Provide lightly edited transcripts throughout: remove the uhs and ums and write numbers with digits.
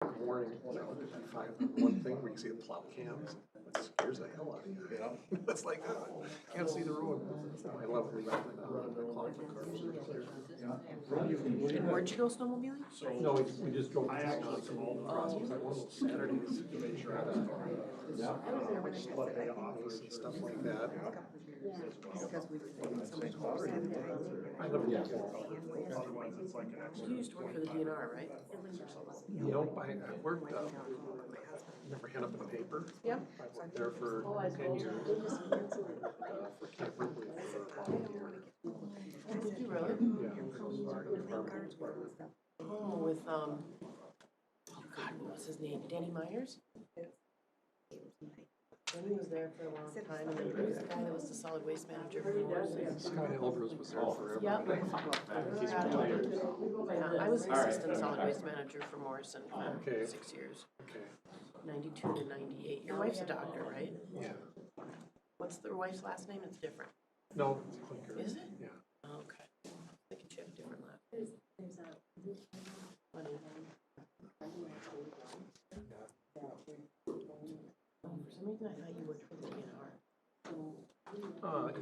Morning, one thing where you see the plow cams, it scares the hell out of you. It's like, can't see the road. I love it. And where'd you go snowmobiling? No, we just drove to Wisconsin all across. It was like one of those Saturdays to make sure I was and stuff like that. I live in You used to work for the DNR, right? Nope, I worked, never had up in the paper. Yep. I worked there for 10 years. For Camp Ripley for 1 year. Did you really? Oh, with, oh God, what was his name? Danny Myers? Danny was there for a long time, and then Bruce, the guy that was the solid waste manager for Morrison. Scott Elbers was there forever. Yep. He's retired. Yeah, I was assistant solid waste manager for Morrison for 6 years. Okay. 92 to 98. Your wife's a doctor, right? Yeah. What's the wife's last name? It's different. No, it's Clinker. Is it? Yeah. Oh, okay. I think she had a different last name. Funny. For some reason, I thought you worked for the DNR.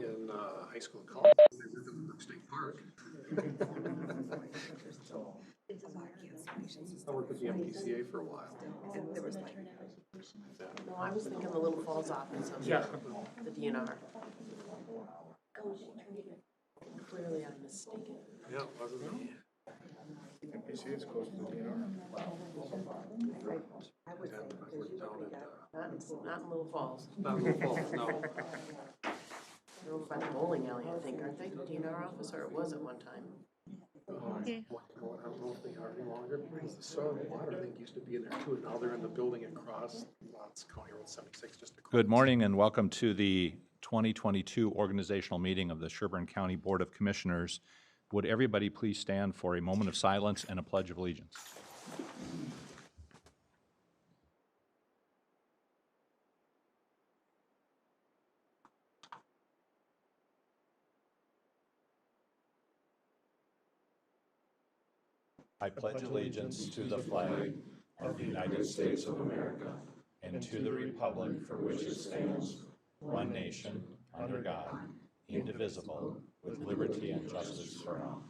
In high school and college, I lived in Brook State Park. I worked with the MPCA for a while. No, I was thinking the Little Falls office of the DNR. Clearly, I'm mistaken. Yeah, wasn't it? MPC is close to the DNR. Not in Little Falls. Not Little Falls, no. They're over by the bowling alley, I think, aren't they? DNR office, or it was at one time. I don't know if they are any longer, because the soil and water, I think, used to be in there too, and now they're in the building across, it's County Road 76, just across. Good morning and welcome to the 2022 organizational meeting of the Sherburne County Board of Commissioners. Would everybody please stand for a moment of silence and a pledge of allegiance? I pledge allegiance to the flag of the United States of America and to the republic for which it stands, one nation, under God, indivisible, with liberty and justice for all.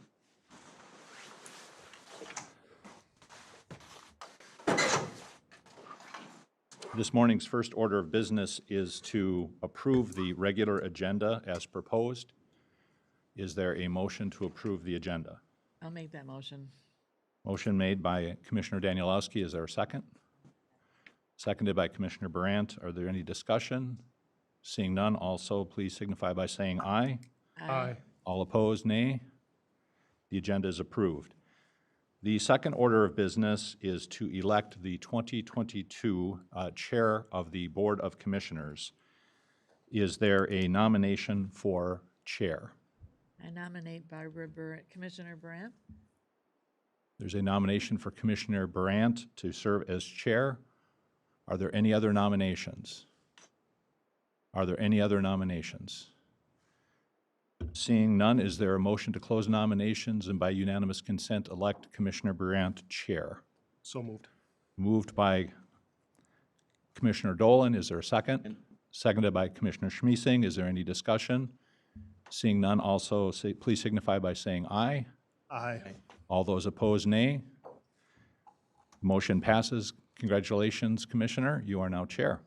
This morning's first order of business is to approve the regular agenda as proposed. Is there a motion to approve the agenda? I'll make that motion. Motion made by Commissioner Danielowski. Is there a second? Seconded by Commissioner Brandt. Are there any discussion? Seeing none, also please signify by saying aye. Aye. All opposed, nay. The agenda is approved. The second order of business is to elect the 2022 Chair of the Board of Commissioners. Is there a nomination for Chair? I nominate Commissioner Brandt. There's a nomination for Commissioner Brandt to serve as Chair. Are there any other nominations? Are there any other nominations? Seeing none, is there a motion to close nominations and by unanimous consent elect Commissioner Brandt Chair? So moved. Moved by Commissioner Dolan. Is there a second? Seconded by Commissioner Schmiesing. Is there any discussion? Seeing none, also please signify by saying aye. Aye. All those opposed, nay. Motion passes. Congratulations, Commissioner. You are now Chair.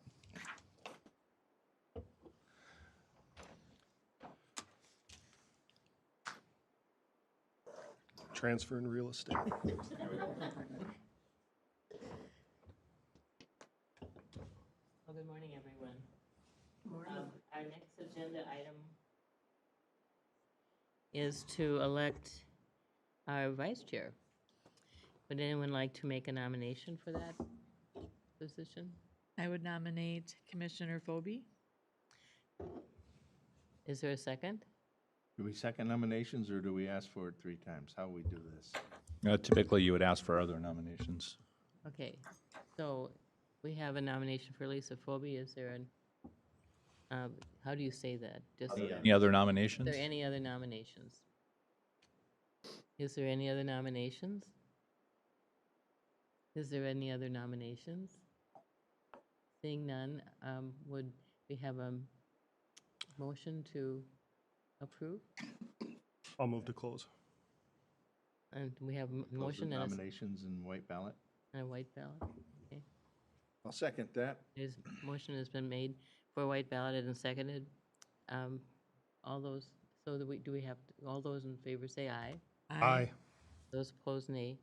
Transfer in real estate. Well, good morning, everyone. Our next agenda item is to elect our vice chair. Would anyone like to make a nomination for that position? I would nominate Commissioner Phobie. Is there a second? Do we second nominations, or do we ask for it 3 times? How we do this? Typically, you would ask for other nominations. Okay, so we have a nomination for Lisa Phobie. Is there how do you say that? Just, Any other nominations? Are there any other nominations? Is there any other nominations? Is there any other nominations? Seeing none, would we have a motion to approve? I'll move to close. And we have a Close the motion and nominations and white ballot. a white ballot. Okay. I'll second that. There's, motion has been made for white ballot and seconded. All those, so do we have, all those in favor say aye. Aye. Those opposed, nay.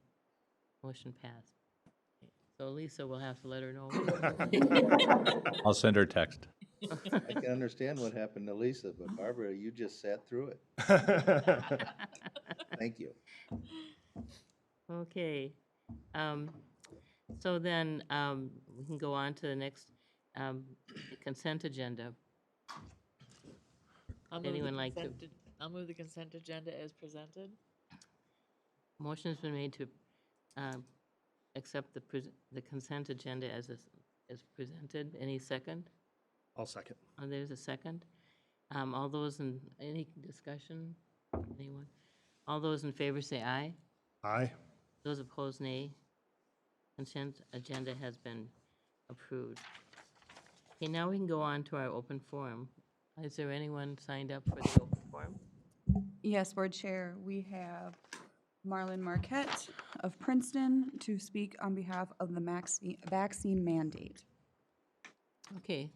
Motion passed. Okay. So Lisa will have to let her know. I'll send her a text. I can understand what happened to Lisa, but Barbara, you just sat through it. Thank you. Okay. So then, we can go on to the next consent agenda. I'll move the Anyone like to- consent I'll move the consent agenda as presented. Motion's been made to accept the consent agenda as presented. Any second? I'll second. Oh, there's a second. All those in, any discussion? Anyone? All those in favor say aye. Aye. Those opposed, nay. Consent agenda has been approved. Okay, now we can go on to our open forum. Is there anyone signed up for the open forum? Yes, Board Chair, we have Marlon Marquette of Princeton to speak on behalf of the vaccine mandate. Okay.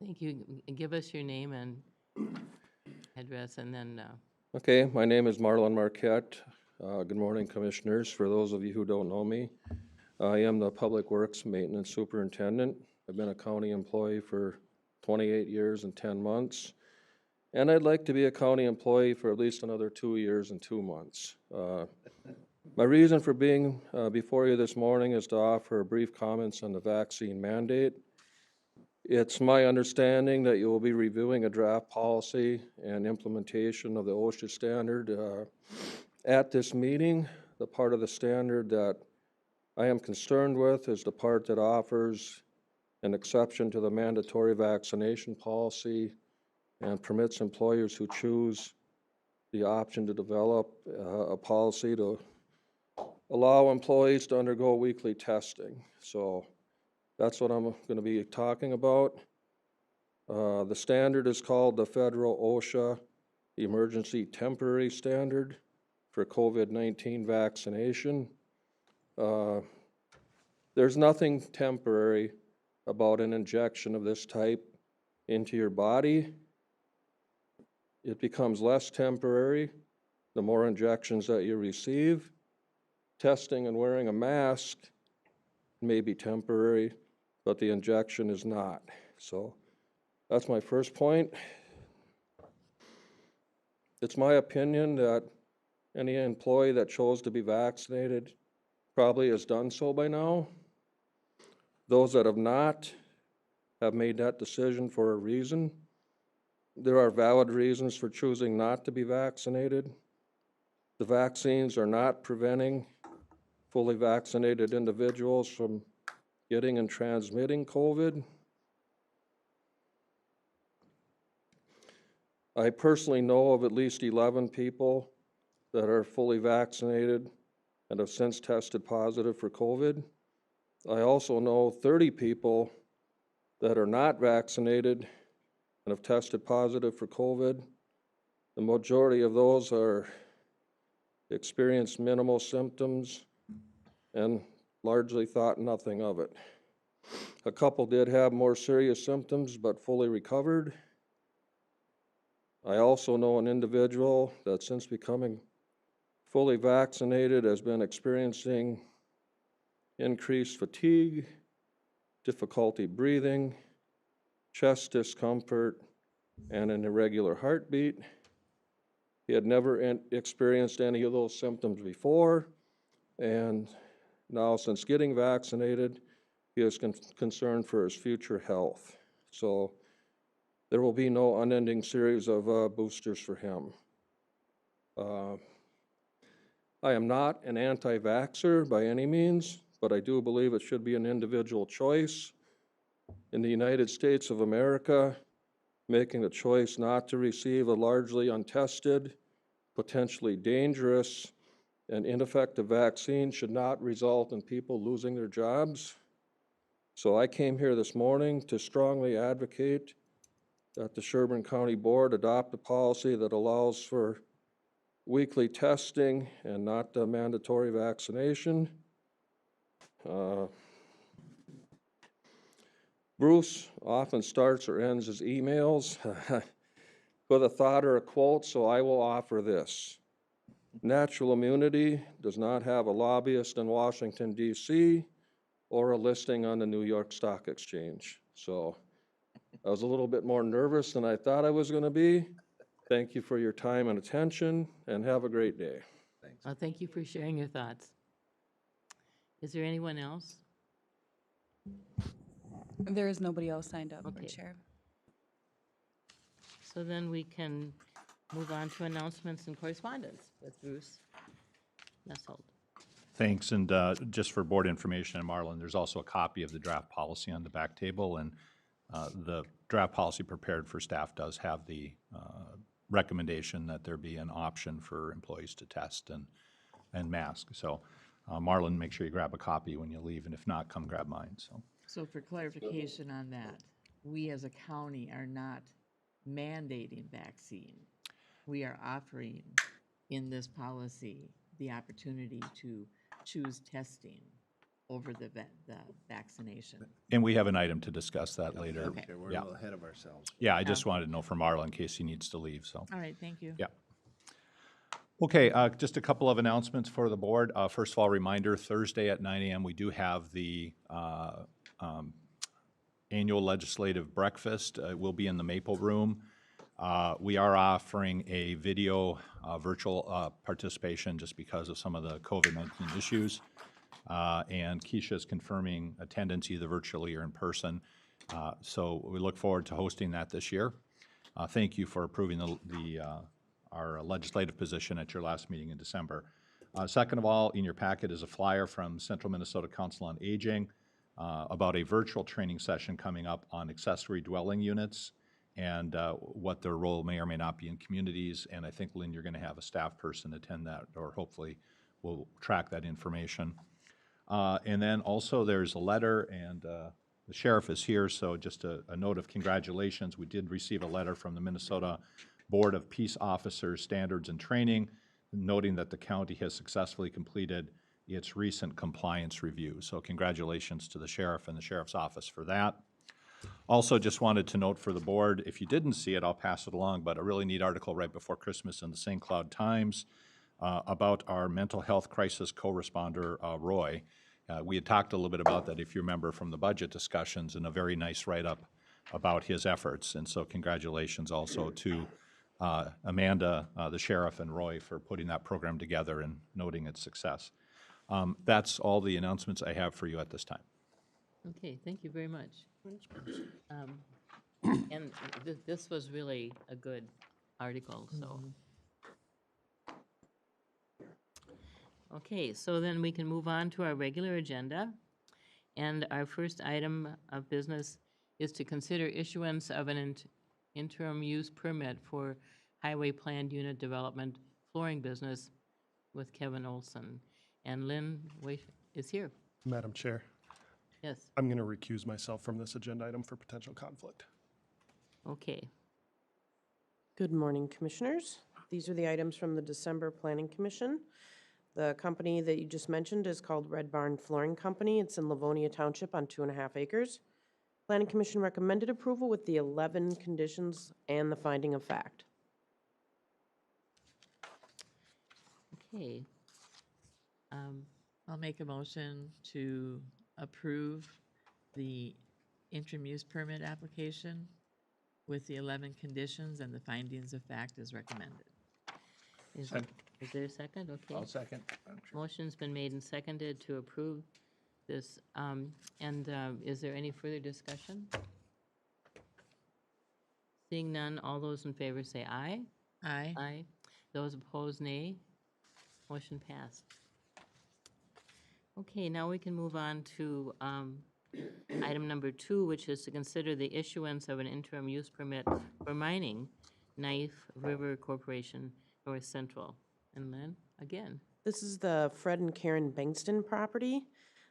Thank you. Give us your name and address, and then, Okay, my name is Marlon Marquette. Good morning, Commissioners. For those of you who don't know me, I am the Public Works Maintenance Superintendent. I've been a county employee for 28 years and 10 months, and I'd like to be a county employee for at least another 2 years and 2 months. My reason for being before you this morning is to offer brief comments on the vaccine mandate. It's my understanding that you will be reviewing a draft policy and implementation of the OSHA standard at this meeting. The part of the standard that I am concerned with is the part that offers an exception to the mandatory vaccination policy and permits employers who choose the option to develop a policy to allow employees to undergo weekly testing. So that's what I'm going to be talking about. The standard is called the Federal OSHA Emergency Temporary Standard for COVID-19 vaccination. There's nothing temporary about an injection of this type into your body. It becomes less temporary the more injections that you receive. Testing and wearing a mask may be temporary, but the injection is not. So that's my first point. It's my opinion that any employee that chose to be vaccinated probably has done so by now. Those that have not have made that decision for a reason. There are valid reasons for choosing not to be vaccinated. The vaccines are not preventing fully vaccinated individuals from getting and transmitting COVID. I personally know of at least 11 people that are fully vaccinated and have since tested positive for COVID. I also know 30 people that are not vaccinated and have tested positive for COVID. The majority of those are experienced minimal symptoms and largely thought nothing of it. A couple did have more serious symptoms but fully recovered. I also know an individual that since becoming fully vaccinated has been experiencing increased fatigue, difficulty breathing, chest discomfort, and an irregular heartbeat. He had never experienced any of those symptoms before, and now since getting vaccinated, he is concerned for his future health. So there will be no unending series of boosters for him. I am not an anti-vaxxer by any means, but I do believe it should be an individual choice. In the United States of America, making the choice not to receive a largely untested potentially dangerous and ineffective vaccine should not result in people losing their jobs. So I came here this morning to strongly advocate that the Sherburne County Board adopt a policy that allows for weekly testing and not mandatory vaccination. Bruce often starts or ends his emails with a thought or a quote, so I will offer this. Natural immunity does not have a lobbyist in Washington, D.C., or a listing on the New York Stock Exchange. So I was a little bit more nervous than I thought I was going to be. Thank you for your time and attention, and have a great day. Well, thank you for sharing your thoughts. Is there anyone else? There is nobody else signed up, Board Okay. Chair. So then we can move on to announcements and correspondence with Bruce Neshold. Thanks, and just for board information, and Marlon, there's also a copy of the draft policy on the back table, and the draft policy prepared for staff does have the recommendation that there be an option for employees to test and mask. So Marlon, make sure you grab a copy when you leave, and if not, come grab mine, so. So for clarification on that, we as a county are not mandating vaccine. We are offering in this policy the opportunity to choose testing over the vaccination. And we have an item to discuss that later. Okay. Okay, we're a Yeah. little ahead of ourselves. Yeah, I just wanted to know from Marlon in case he needs to leave, so. All right, thank you. Yeah. Okay, just a couple of announcements for the board. First of all, reminder, Thursday at 9 a.m., we do have the annual legislative breakfast. It will be in the Maple Room. We are offering a video virtual participation just because of some of the COVID-19 issues. And Keisha is confirming attendance either virtually or in person. So we look forward to hosting that this year. Thank you for approving our legislative position at your last meeting in December. Second of all, in your packet is a flyer from Central Minnesota Council on Aging about a virtual training session coming up on accessory dwelling units and what their role may or may not be in communities. And I think, Lynn, you're going to have a staff person attend that, or hopefully we'll track that information. And then also there's a letter, and the sheriff is here, so just a note of congratulations. We did receive a letter from the Minnesota Board of Peace Officers Standards and Training, noting that the county has successfully completed its recent compliance review. So congratulations to the sheriff and the sheriff's office for that. Also, just wanted to note for the board, if you didn't see it, I'll pass it along, but a really neat article right before Christmas in the St. Cloud Times about our mental health crisis co-responder, Roy. We had talked a little bit about that, if you remember, from the budget discussions, and a very nice write-up about his efforts. And so congratulations also to Amanda, the sheriff, and Roy for putting that program together and noting its success. That's all the announcements I have for you at this time. Okay, thank you very much. And this was really a good article, so. Okay, so then we can move on to our regular agenda. And our first item of business is to consider issuance of an interim use permit for highway planned unit development flooring business with Kevin Olson. And Lynn is here. Madam Chair, Yes, I'm going to recuse myself from this agenda item for potential conflict. okay. Good morning, Commissioners. These are the items from the December Planning Commission. The company that you just mentioned is called Red Barn Flooring Company. It's in Livonia Township on 2.5 acres. Planning Commission recommended approval with the 11 conditions and the finding of fact. Okay. I'll make a motion to approve the interim use permit application with the 11 conditions and the findings of fact as recommended. Is there a second? Okay. I'll second. Motion's been made and seconded to approve this. Is there any further discussion? Seeing none, all those in favor say aye. Aye. Aye. Those opposed, nay. Motion passed. Okay, now we can move on to item number 2, which is to consider the issuance of an interim use permit for mining, Knife River Corporation, North Central. And then, again, This is the Fred and Karen Bankston property.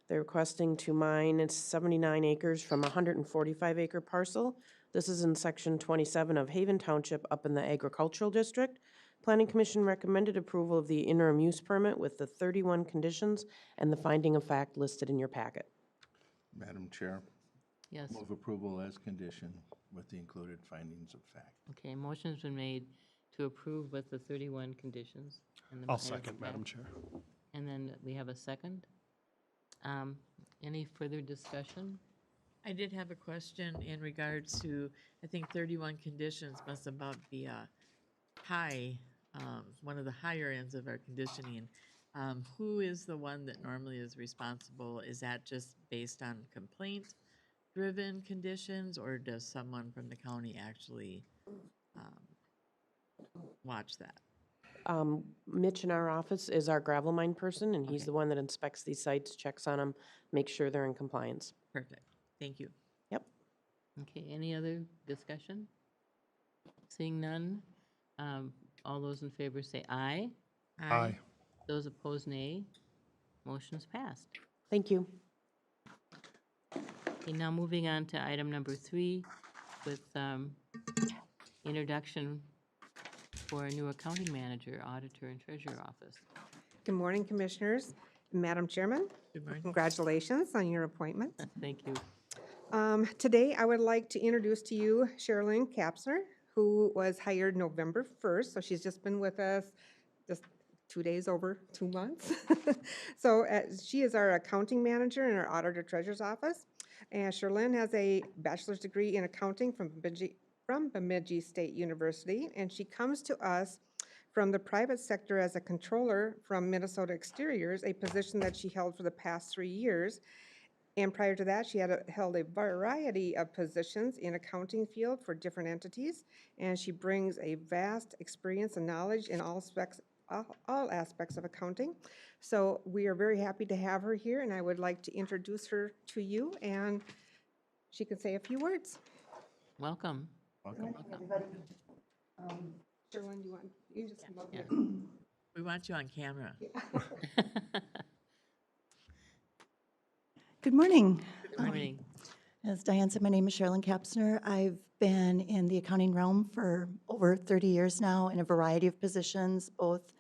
They're requesting to mine, it's 79 acres from a 145-acre parcel. This is in Section 27 of Haven Township up in the Agricultural District. Planning Commission recommended approval of the interim use permit with the 31 conditions and the finding of fact listed in your packet. Madam Chair, yes. move approval as conditioned with the included findings of fact. Okay, motion's been made to approve with the 31 conditions. And the I'll findings of second, Madam fact. Chair. And then we have a second. Any further discussion? I did have a question in regards to, I think 31 conditions must about be a high, one of the higher ends of our conditioning. Who is the one that normally is responsible? Is that just based on complaint-driven conditions, or does someone from the county actually watch that? Mitch in our office is our gravel mine person, and he's Okay. the one that inspects these sites, checks on them, makes sure they're in compliance. Perfect, thank you. Yep. Okay, any other discussion? Seeing none, all those in favor say aye. Aye. Those opposed, nay. Motion's passed. Thank you. Okay, now moving on to item number 3 with introduction for a new accounting manager, auditor, and treasurer office. Good morning, Commissioners. Madam Chairman, Good morning. congratulations on your appointment. Thank you. Today, I would like to introduce to you Sherilyn Kapsner, who was hired November 1st, so she's just been with us just 2 days over 2 months. So she is our accounting manager in our auditor treasurer's office. And Sherilyn has a bachelor's degree in accounting from Bemidji State University, and she comes to us from the private sector as a controller from Minnesota Exteriors, a position that she held for the past 3 years. And prior to that, she had held a variety of positions in accounting field for different entities, and she brings a vast experience and knowledge in all aspects of accounting. So we are very happy to have her here, and I would like to introduce her to you, and she can say a few words. Welcome. Welcome. Sherilyn, you just come up Yeah. here. We want you on camera. Good morning. Good morning. As Diane said, my name is Sherilyn Kapsner. I've been in the accounting realm for over 30 years now in a variety of positions, both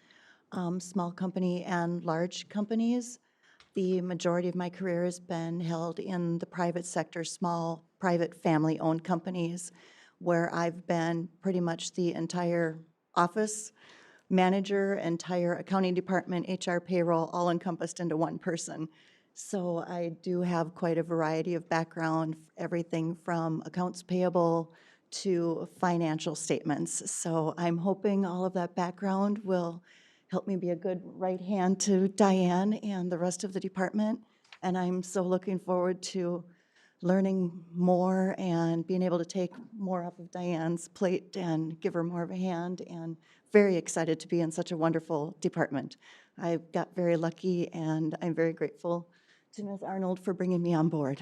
small company and large companies. The majority of my career has been held in the private sector, small, private, family-owned companies, where I've been pretty much the entire office manager, entire accounting department, HR, payroll, all encompassed into one person. So I do have quite a variety of background, everything from accounts payable to financial statements. So I'm hoping all of that background will help me be a good right hand to Diane and the rest of the department. And I'm so looking forward to learning more and being able to take more off of Diane's plate and give her more of a hand, and very excited to be in such a wonderful department. I got very lucky, and I'm very grateful to Ms. Arnold for bringing me on board.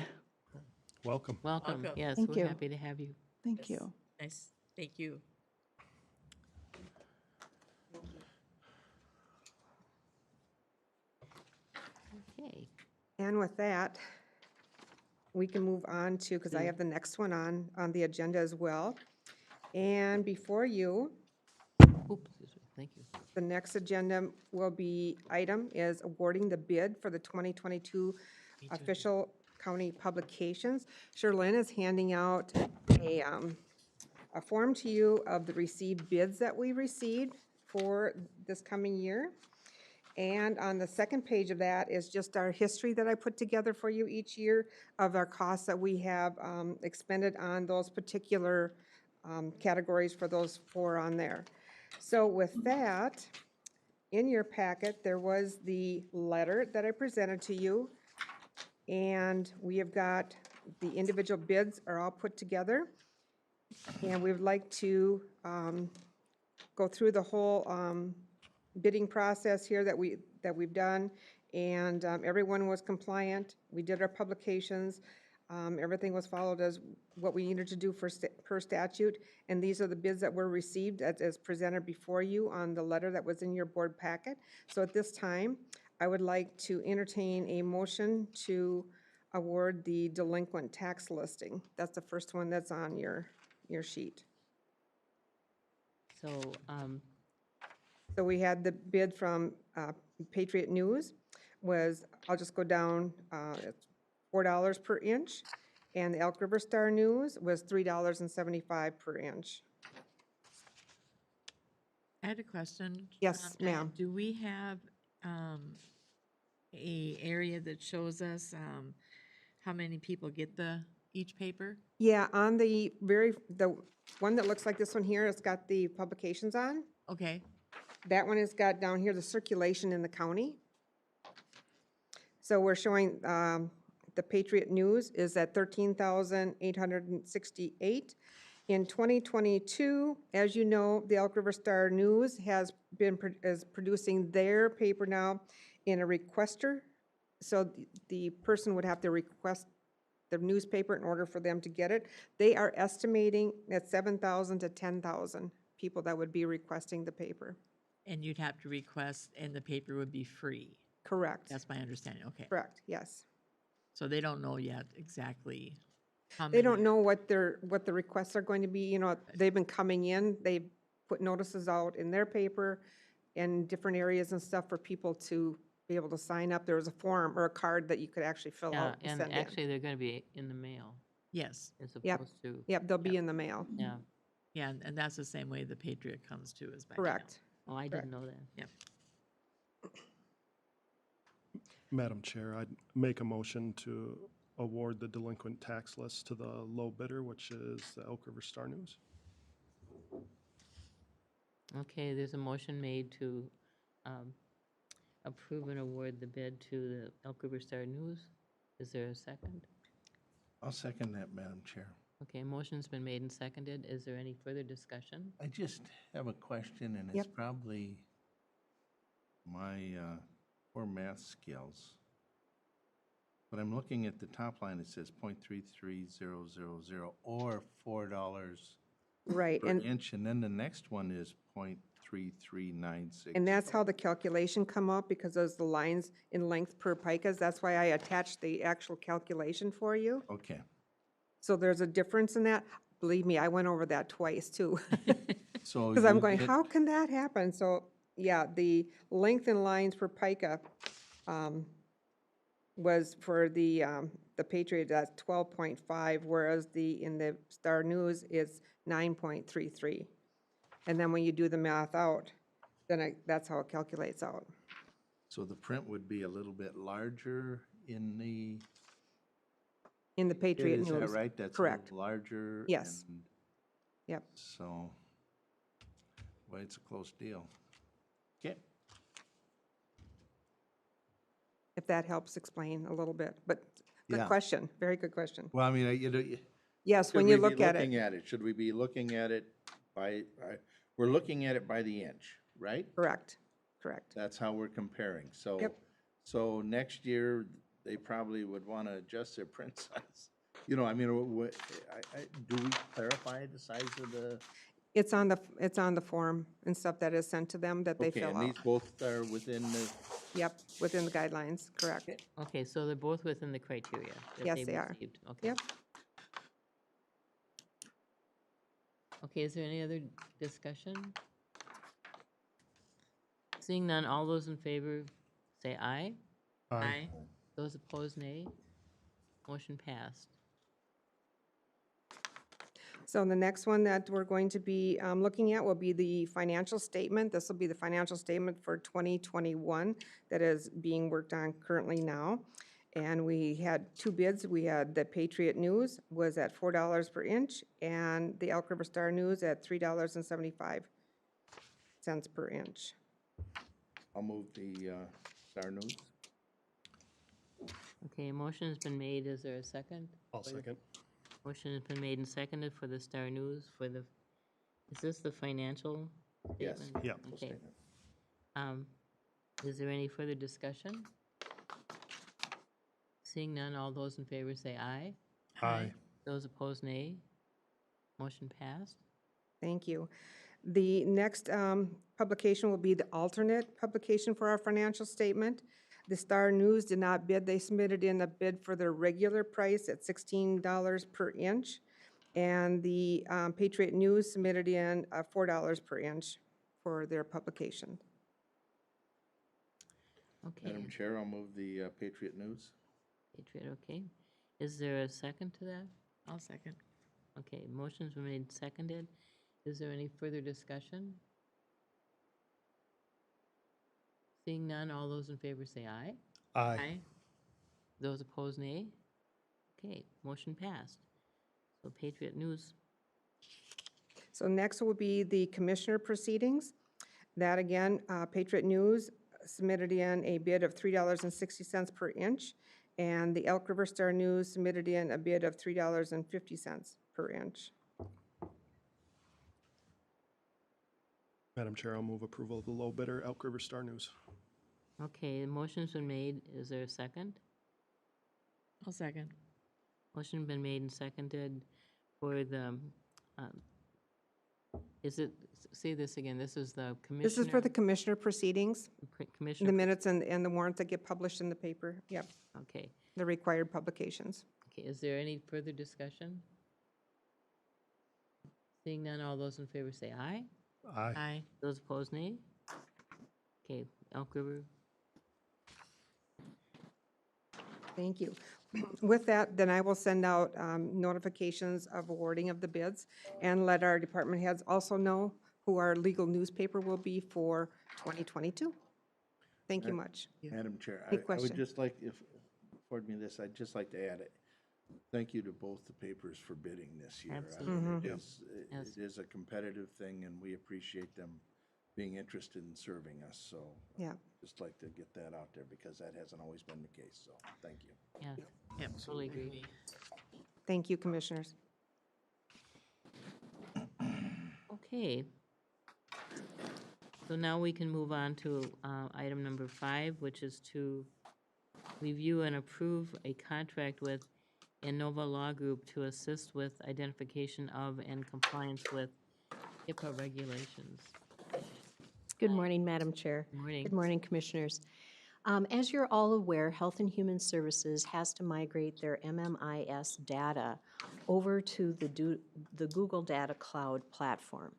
Welcome. Welcome. Welcome. Yes, Thank we're you. happy to have you. Thank you. Nice, thank you. Okay. And with that, we can move on to, because I have the next one on the agenda as well. And before you, Oops, excuse me. Thank you. the next agenda will be, item is awarding the bid for the 2022 official county publications. Sherilyn is handing out a form to you of the received bids that we received for this coming year. And on the second page of that is just our history that I put together for you each year of our costs that we have expended on those particular categories for those 4 on there. So with that, in your packet, there was the letter that I presented to you. And we have got the individual bids are all put together. And we would like to go through the whole bidding process here that we've done, and everyone was compliant. We did our publications. Everything was followed as what we needed to do per statute, and these are the bids that were received as presented before you on the letter that was in your board packet. So at this time, I would like to entertain a motion to award the delinquent tax listing. That's the first one that's on your sheet. So, So we had the bid from Patriot News was, I'll just go down, it's $4 per inch. And the Elk River Star News was $3.75 per inch. I had a question. Yes, ma'am. Do we have a area that shows us how many people get each paper? Yeah, on the one that looks like this one here, it's got the publications on. Okay. That one has got down here the circulation in the county. So we're showing the Patriot News is at 13,868. In 2022, as you know, the Elk River Star News is producing their paper now in a requester. So the person would have to request the newspaper in order for them to get it. They are estimating at 7,000 to 10,000 people that would be requesting the paper. And you'd have to request, and the paper would be free. Correct. That's my understanding, okay. Correct, yes. So they don't know yet exactly how many. They don't know what the requests are going to be. You know, they've been coming in, they put notices out in their paper in different areas and stuff for people to be able to sign up. There was a form or a card that you could actually fill yeah, out and and send in. actually, they're going to be in the mail Yes, as Yep. opposed to, Yep, they'll be in the mail. yeah. yeah, and that's the same way the Patriot comes to, is by mail. Correct. Oh, I Correct. didn't know that. Yep. Madam Chair, I'd make a motion to award the delinquent tax list to the low bidder, which is the Elk River Star News. Okay, there's a motion made to approve and award the bid to the Elk River Star News. Is there a second? I'll second that, Madam Chair. Okay, motion's been made and seconded. Is there any further discussion? I just have a question, and it's Yep. probably my poor math skills. But I'm looking at the top line, it says .33000 or $4 Right, per and inch, and then the next one is .3396. that's how the calculation come up, because those the lines in length per picas. That's why I attached the actual calculation for you. Okay. So there's a difference in that. Believe me, I went over that twice too. So Because I'm you going, get- how can that happen? So, yeah, the length in lines per pica was for the Patriot, that's 12.5, whereas in the Star News is 9.33. And then when you do the math out, then that's how it calculates out. So the print would be a little bit larger in the, In the Patriot is News. that right? That's a Correct. little larger? Yes. and Yep. So, well, it's a close deal. Okay. If that helps explain a little bit. But good Yeah. question, very good question. Well, I mean, you know, Yes, should when we you be look at looking it, at it? Should we be looking at it by, we're looking at it by the inch, right? correct, correct. That's how we're comparing. So, Yep. so next year, they probably would want to adjust their print size. You know, I mean, do we clarify the size of the? It's on the form and stuff that is sent to them that they Okay, fill and out. these both are within the, Yep, within the guidelines, correct. Okay, so they're both within the criteria that Yes, they they are. received. Okay. Yep. Okay, is there any other discussion? Seeing none, all those in favor say aye. Aye. Those opposed, nay. Motion passed. So the next one that we're going to be looking at will be the financial statement. This will be the financial statement for 2021 that is being worked on currently now. And we had two bids. We had the Patriot News was at $4 per inch, and the Elk River Star News at $3.75 per inch. I'll move the Star News. Okay, a motion has been made. Is there a second? I'll second. Motion has been made and seconded for the Star News for the, is this the financial Yes. statement? Yeah. Okay. Is there any further discussion? Seeing none, all those in favor say aye. Aye. Those opposed, nay. Motion passed. Thank you. The next publication will be the alternate publication for our financial statement. The Star News did not bid. They submitted in a bid for their regular price at $16 per inch. And the Patriot News submitted in $4 per inch for their publication. Okay. Madam Chair, I'll move the Patriot News. Patriot, okay. Is there a second to that? I'll second. Okay, motion's been made and seconded. Is there any further discussion? Seeing none, all those in favor say aye. Aye. Those opposed, nay. Okay, motion passed. So Patriot News, So next will be the commissioner proceedings. That again, Patriot News submitted in a bid of $3.60 per inch, and the Elk River Star News submitted in a bid of $3.50 per inch. Madam Chair, I'll move approval of the low bidder, Elk River Star News. okay, the motion's been made. Is there a second? I'll second. Motion been made and seconded for the, is it, say this again, this is the commissioner? This is for the commissioner proceedings, Commissioner. the minutes and the warrants that get published in the paper. Yep, Okay, the required publications. okay, is there any further discussion? Seeing none, all those in favor say aye. Aye. Aye. Those opposed, nay. Okay, Elk River, Thank you. With that, then I will send out notifications of awarding of the bids and let our department heads also know who our legal newspaper will be for 2022. Thank you much. Madam Chair, Any I question? would just like, if, afford me this, I'd just like to add it. Thank you to both the papers for bidding this year. I mean, Absolutely. It is a competitive thing, and we appreciate them being interested in serving us, so. Yeah. Just like to get that out there, because that hasn't always been the case, so, thank you. yeah, totally agree. Thank you, commissioners. Okay. So now we can move on to item number 5, which is to review and approve a contract with Innova Law Group to assist with identification of and compliance with HIPAA regulations. Good morning, Madam Chair. Good morning. Good morning, Commissioners. As you're all aware, Health and Human Services has to migrate their MMIS data over to the Google Data Cloud platform.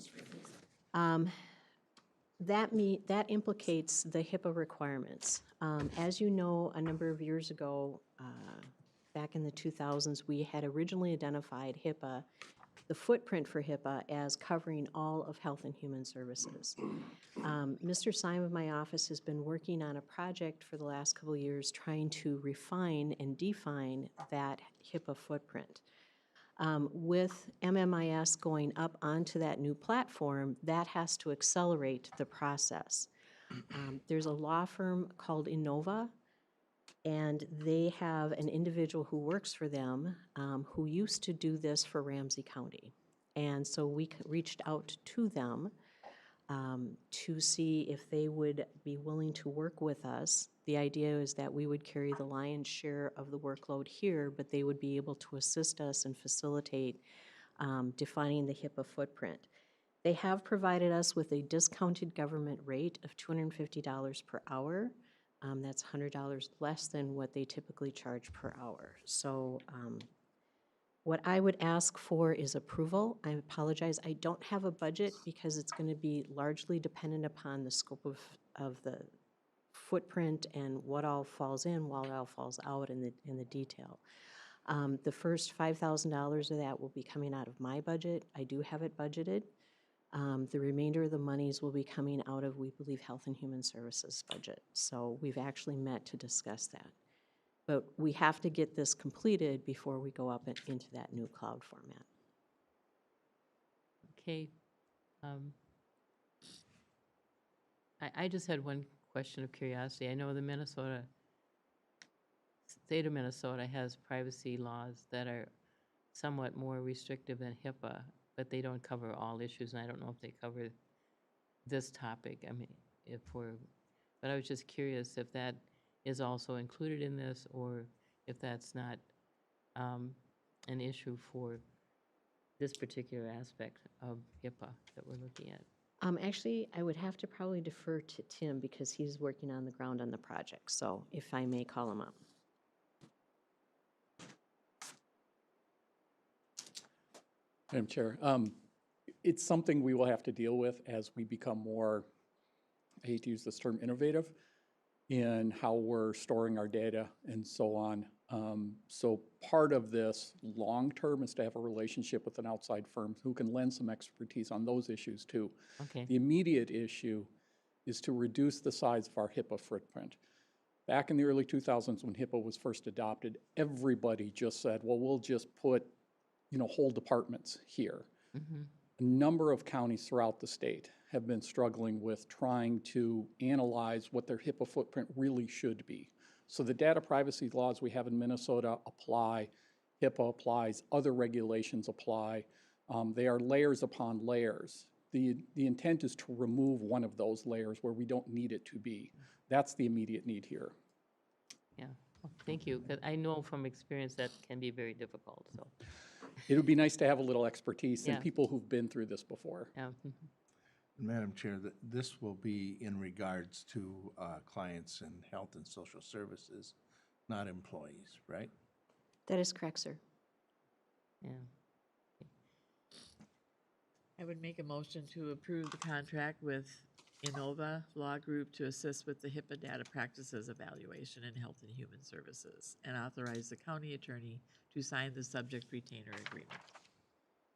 That implicates the HIPAA requirements. As you know, a number of years ago, back in the 2000s, we had originally identified HIPAA, the footprint for HIPAA, as covering all of Health and Human Services. Mr. Simon of my office has been working on a project for the last couple of years trying to refine and define that HIPAA footprint. With MMIS going up onto that new platform, that has to accelerate the process. There's a law firm called Innova, and they have an individual who works for them who used to do this for Ramsey County. And so we reached out to them to see if they would be willing to work with us. The idea is that we would carry the lion's share of the workload here, but they would be able to assist us and facilitate defining the HIPAA footprint. They have provided us with a discounted government rate of $250 per hour. That's $100 less than what they typically charge per hour. So what I would ask for is approval. I apologize, I don't have a budget because it's going to be largely dependent upon the scope of the footprint and what all falls in, what all falls out in the detail. The first $5,000 of that will be coming out of my budget. I do have it budgeted. The remainder of the monies will be coming out of, we believe, Health and Human Services budget. So we've actually met to discuss that. But we have to get this completed before we go up into that new cloud format. Okay. I just had one question of curiosity. I know the state of Minnesota has privacy laws that are somewhat more restrictive than HIPAA, but they don't cover all issues, and I don't know if they cover this topic. I mean, but I was just curious if that is also included in this, or if that's not an issue for this particular aspect of HIPAA that we're looking at? Actually, I would have to probably defer to Tim because he's working on the ground on the project. So if I may call him up. Madam Chair, it's something we will have to deal with as we become more, I hate to use this term, innovative in how we're storing our data and so on. So part of this long-term is to have a relationship with an outside firm who can lend some expertise on those issues too. Okay. The immediate issue is to reduce the size of our HIPAA footprint. Back in the early 2000s when HIPAA was first adopted, everybody just said, well, we'll just put, whole departments here. Mm-hmm. A number of counties throughout the state have been struggling with trying to analyze what their HIPAA footprint really should be. So the data privacy laws we have in Minnesota apply, HIPAA applies, other regulations apply. They are layers upon layers. The intent is to remove one of those layers where we don't need it to be. That's the immediate need here. Yeah, well, thank you, because I know from experience that can be very difficult, so. It would be nice to have a little expertise Yeah. and people who've been through this before. Yeah. Madam Chair, this will be in regards to clients in health and social services, not employees, right? That is correct, sir. Yeah. I would make a motion to approve the contract with Innova Law Group to assist with the HIPAA data practices evaluation in health and human services, and authorize the county attorney to sign the subject retainer agreement.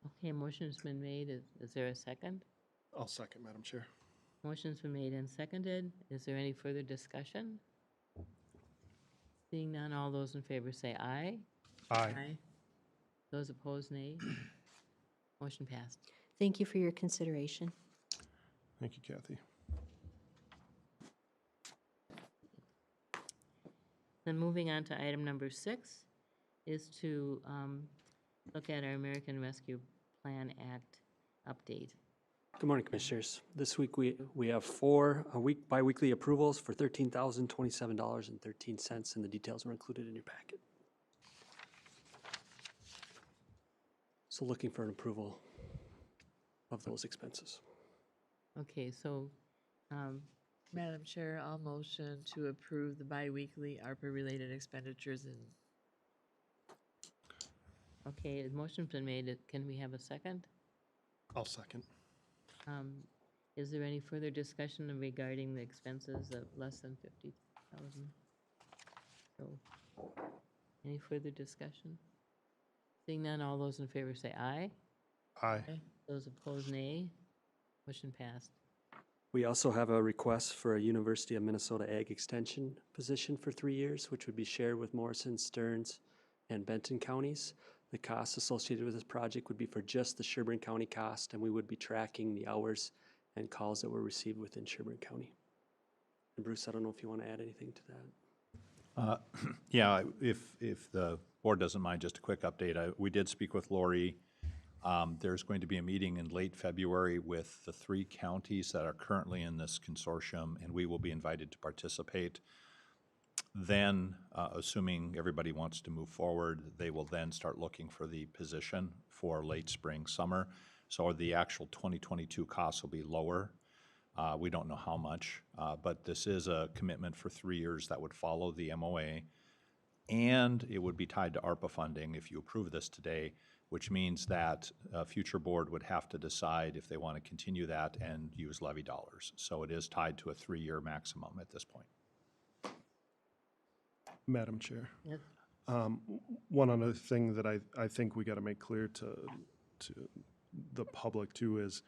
Okay, motion's been made. Is there a second? I'll second, Madam Chair. Motion's been made and seconded. Is there any further discussion? Seeing none, all those in favor say aye. Aye. Those opposed, nay. Motion passed. Thank you for your consideration. Thank you, Kathy. Then moving on to item number 6 is to look at our American Rescue Plan Act update. Good morning, Commissioners. This week we have 4 biweekly approvals for $13,027.13, and the details were included in your packet. So looking for an approval of those expenses. Okay, so, Madam Chair, I'll motion to approve the biweekly ARPA-related expenditures and okay, a motion's been made. Can we have a second? I'll second. Is there any further discussion regarding the expenses of less than 50,000? So, any further discussion? Seeing none, all those in favor say aye. Aye. Those opposed, nay. Motion passed. We also have a request for a University of Minnesota Ag Extension position for 3 years, which would be shared with Morrison, Stearns, and Benton counties. The costs associated with this project would be for just the Sherburne County cost, and we would be tracking the hours and calls that were received within Sherburne County. And Bruce, I don't know if you want to add anything to that. Yeah, if the board doesn't mind, just a quick update. We did speak with Lori. There's going to be a meeting in late February with the 3 counties that are currently in this consortium, and we will be invited to participate. Then, assuming everybody wants to move forward, they will then start looking for the position for late spring, summer. So the actual 2022 costs will be lower. We don't know how much, but this is a commitment for 3 years that would follow the MOA, and it would be tied to ARPA funding if you approve this today, which means that a future board would have to decide if they want to continue that and use levy dollars. So it is tied to a 3-year maximum at this point. Madam Chair. Yes. One other thing that I think we got to make clear to the public too is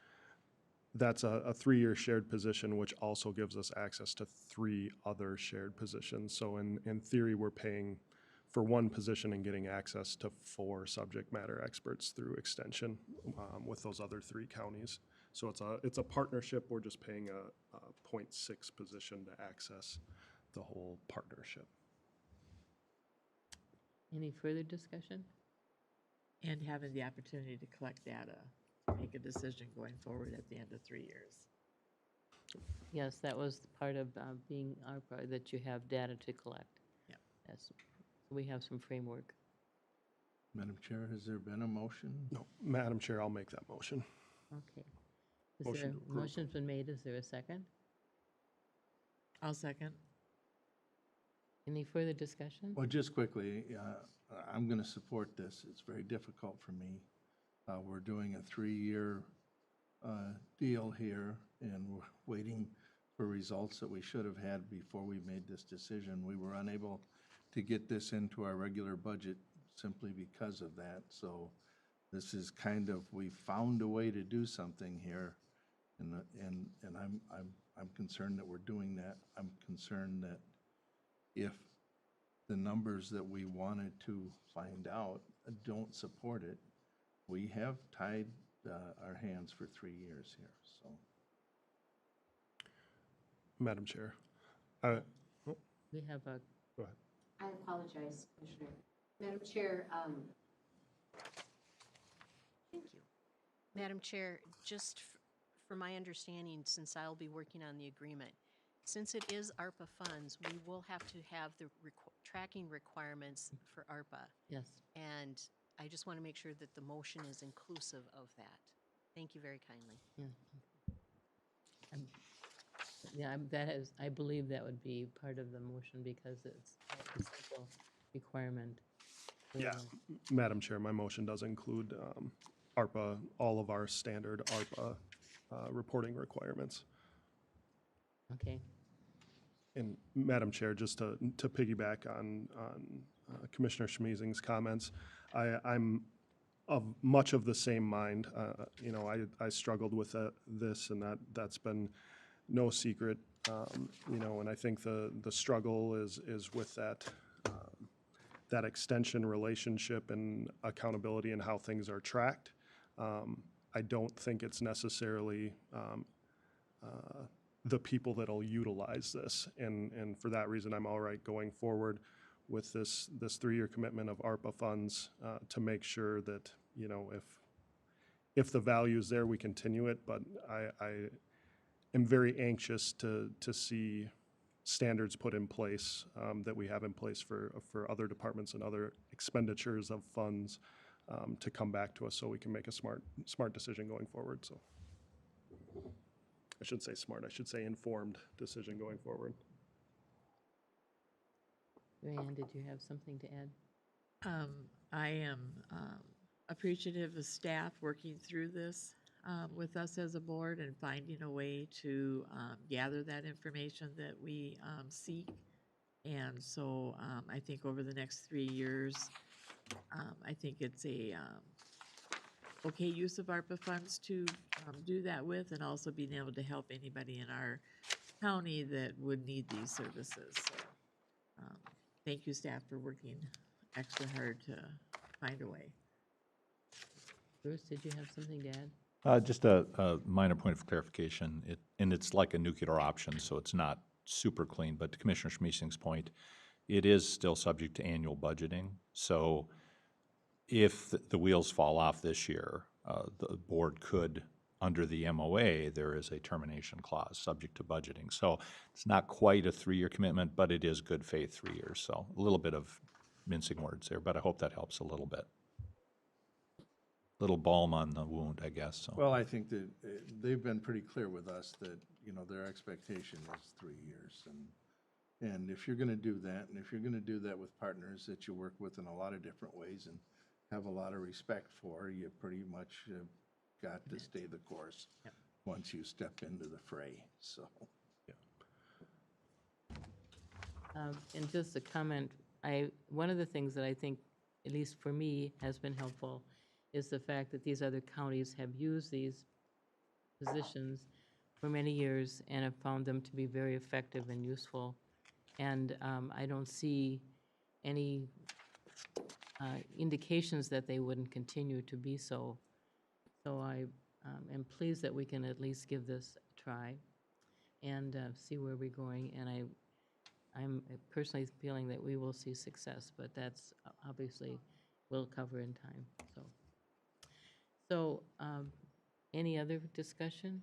that's a 3-year shared position, which also gives us access to 3 other shared positions. So in theory, we're paying for 1 position and getting access to 4 subject matter experts through extension with those other 3 counties. So it's a partnership. We're just paying a 0.6 position to access the whole partnership. Any further discussion? and having the opportunity to collect data, to make a decision going forward at the end of 3 years. Yes, that was part of being ARPA, that you have data to collect. Yeah. Yes, we have some framework. Madam Chair, has there been a motion? No, Madam Chair, I'll make that motion. Okay. Is Motion there, to approve. motion's been made, is there a second? I'll second. Any further discussion? Well, just quickly, I'm going to support this. It's very difficult for me. We're doing a 3-year deal here, and we're waiting for results that we should have had before we made this decision. We were unable to get this into our regular budget simply because of that. So this is kind of, we found a way to do something here, and I'm concerned that we're doing that. I'm concerned that if the numbers that we wanted to find out don't support it, we have tied our hands for 3 years here, so. Madam Chair. We have a, Go ahead. I apologize, Commissioner. Madam Chair, thank you. Madam Chair, just for my understanding, since I'll be working on the agreement, since it is ARPA funds, we will have to have the tracking requirements for ARPA. yes. And I just want to make sure that the motion is inclusive of that. Thank you very kindly. I believe that would be part of the motion because it's a simple requirement. Yeah, Madam Chair, my motion does include ARPA, all of our standard ARPA reporting requirements. Okay. And Madam Chair, just to piggyback on Commissioner Schmeezing's comments, I'm of much of the same mind. You know, I struggled with this, and that's been no secret. You know, and I think the struggle is with that extension relationship and accountability and how things are tracked. I don't think it's necessarily the people that'll utilize this. And for that reason, I'm all right going forward with this 3-year commitment of ARPA funds to make sure that, you know, if the value is there, we continue it. But I am very anxious to see standards put in place that we have in place for other departments and other expenditures of funds to come back to us so we can make a smart decision going forward. So I shouldn't say smart, I should say informed decision going forward. Rayanne, did you have something to add? I am appreciative of staff working through this with us as a board and finding a way to gather that information that we seek. And so I think over the next 3 years, I think it's a okay use of ARPA funds to do that with, and also being able to help anybody in our county that would need these services. So thank you, staff, for working extra hard to find a way. Bruce, did you have something to add? Just a minor point of clarification, and it's like a nuclear option, so it's not super clean, but to Commissioner Schmeessing's point, it is still subject to annual budgeting. So if the wheels fall off this year, the board could, under the MOA, there is a termination clause subject to budgeting. So it's not quite a 3-year commitment, but it is good faith 3 years. So a little bit of mincing words there, but I hope that helps a little bit. Little balm on the wound, I guess, so. Well, I think that they've been pretty clear with us that, you know, their expectation is 3 years. And if you're gonna do that, and if you're gonna do that with partners that you work with in a lot of different ways and have a lot of respect for, you pretty much got to stay the course once you step into the fray, so. And just a comment, one of the things that I think, at least for me, has been helpful is the fact that these other counties have used these positions for many years and have found them to be very effective and useful. And I don't see any indications that they wouldn't continue to be so. So I am pleased that we can at least give this a try and see where we're going. And I'm personally feeling that we will see success, but that's obviously we'll cover in time. So any other discussion?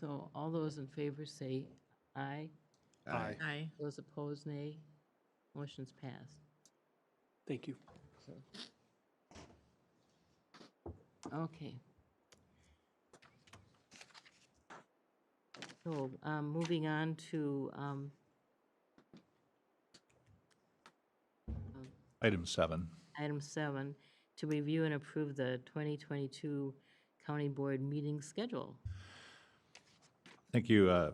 So all those in favor say aye. Aye. Aye. Those opposed, nay. Motion's passed. Thank you. Okay. So, moving on to, Item 7. item 7, to review and approve the 2022 County Board meeting schedule. Thank you,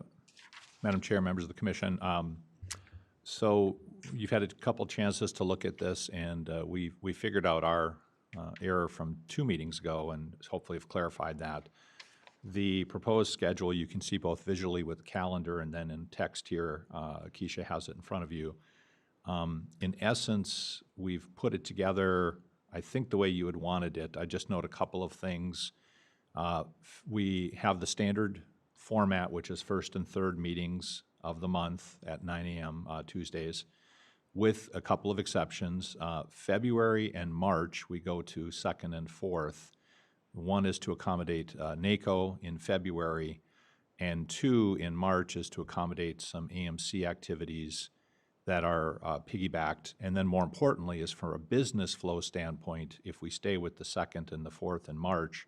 Madam Chair, members of the commission. So you've had a couple chances to look at this, and we figured out our error from 2 meetings ago, and hopefully have clarified that. The proposed schedule, you can see both visually with the calendar and then in text here. Keisha has it in front of you. In essence, we've put it together, I think, the way you had wanted it. I just note a couple of things. We have the standard format, which is first and third meetings of the month at 9 a.m. Tuesdays, with a couple of exceptions. February and March, we go to second and fourth. One is to accommodate NACO in February, and 2 in March is to accommodate some AMC activities that are piggybacked. And then more importantly is for a business flow standpoint, if we stay with the second and the fourth in March,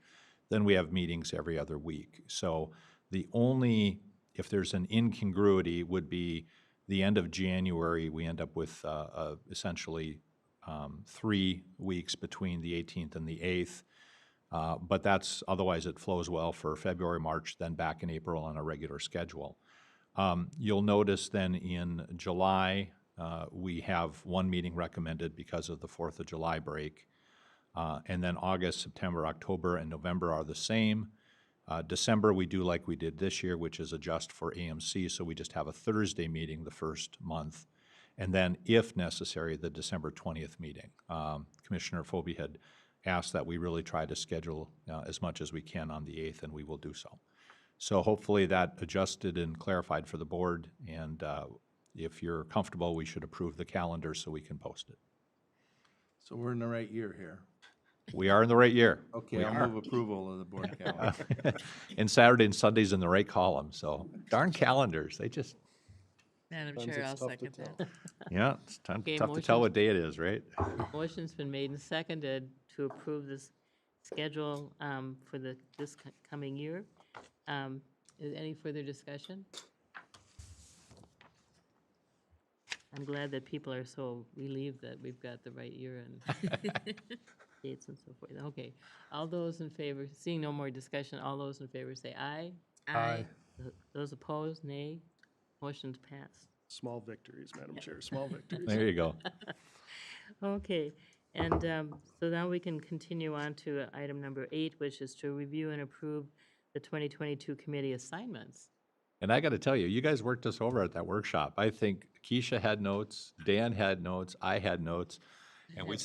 then we have meetings every other week. So the only, if there's an incongruity, would be the end of January, we end up with essentially 3 weeks between the 18th and the 8th. But that's, otherwise it flows well for February, March, then back in April on a regular schedule. You'll notice then in July, we have 1 meeting recommended because of the 4th of July break. And then August, September, October, and November are the same. December, we do like we did this year, which is adjust for AMC, so we just have a Thursday meeting the first month. And then, if necessary, the December 20th meeting. Commissioner Phobie had asked that we really try to schedule as much as we can on the 8th, and we will do so. So hopefully that adjusted and clarified for the board, and if you're comfortable, we should approve the calendar so we can post it. So we're in the right year here. We are in the right year. Okay, We I'll are. move approval of the board calendar. And Saturday and Sunday's in the right column, so darn calendars, they just, Madam Sometimes Chair, it's I'll tough to second tell. that. yeah, it's Okay, tough to tell motion's- what day it is, right? Motion's been made and seconded to approve this schedule for this coming year. Is any further discussion? I'm glad that people are so relieved that we've got the right year and dates and so forth. Okay, all those in favor, seeing no more discussion, all those in favor say aye. Aye. Those opposed, nay. Motion's passed. Small victories, Madam Chair, small victories. There you go. Okay, and so now we can continue on to item number 8, which is to review and approve the 2022 committee assignments. And I got to tell you, you guys worked us over at that workshop. I think Keisha had notes, Dan had notes, I had notes, and we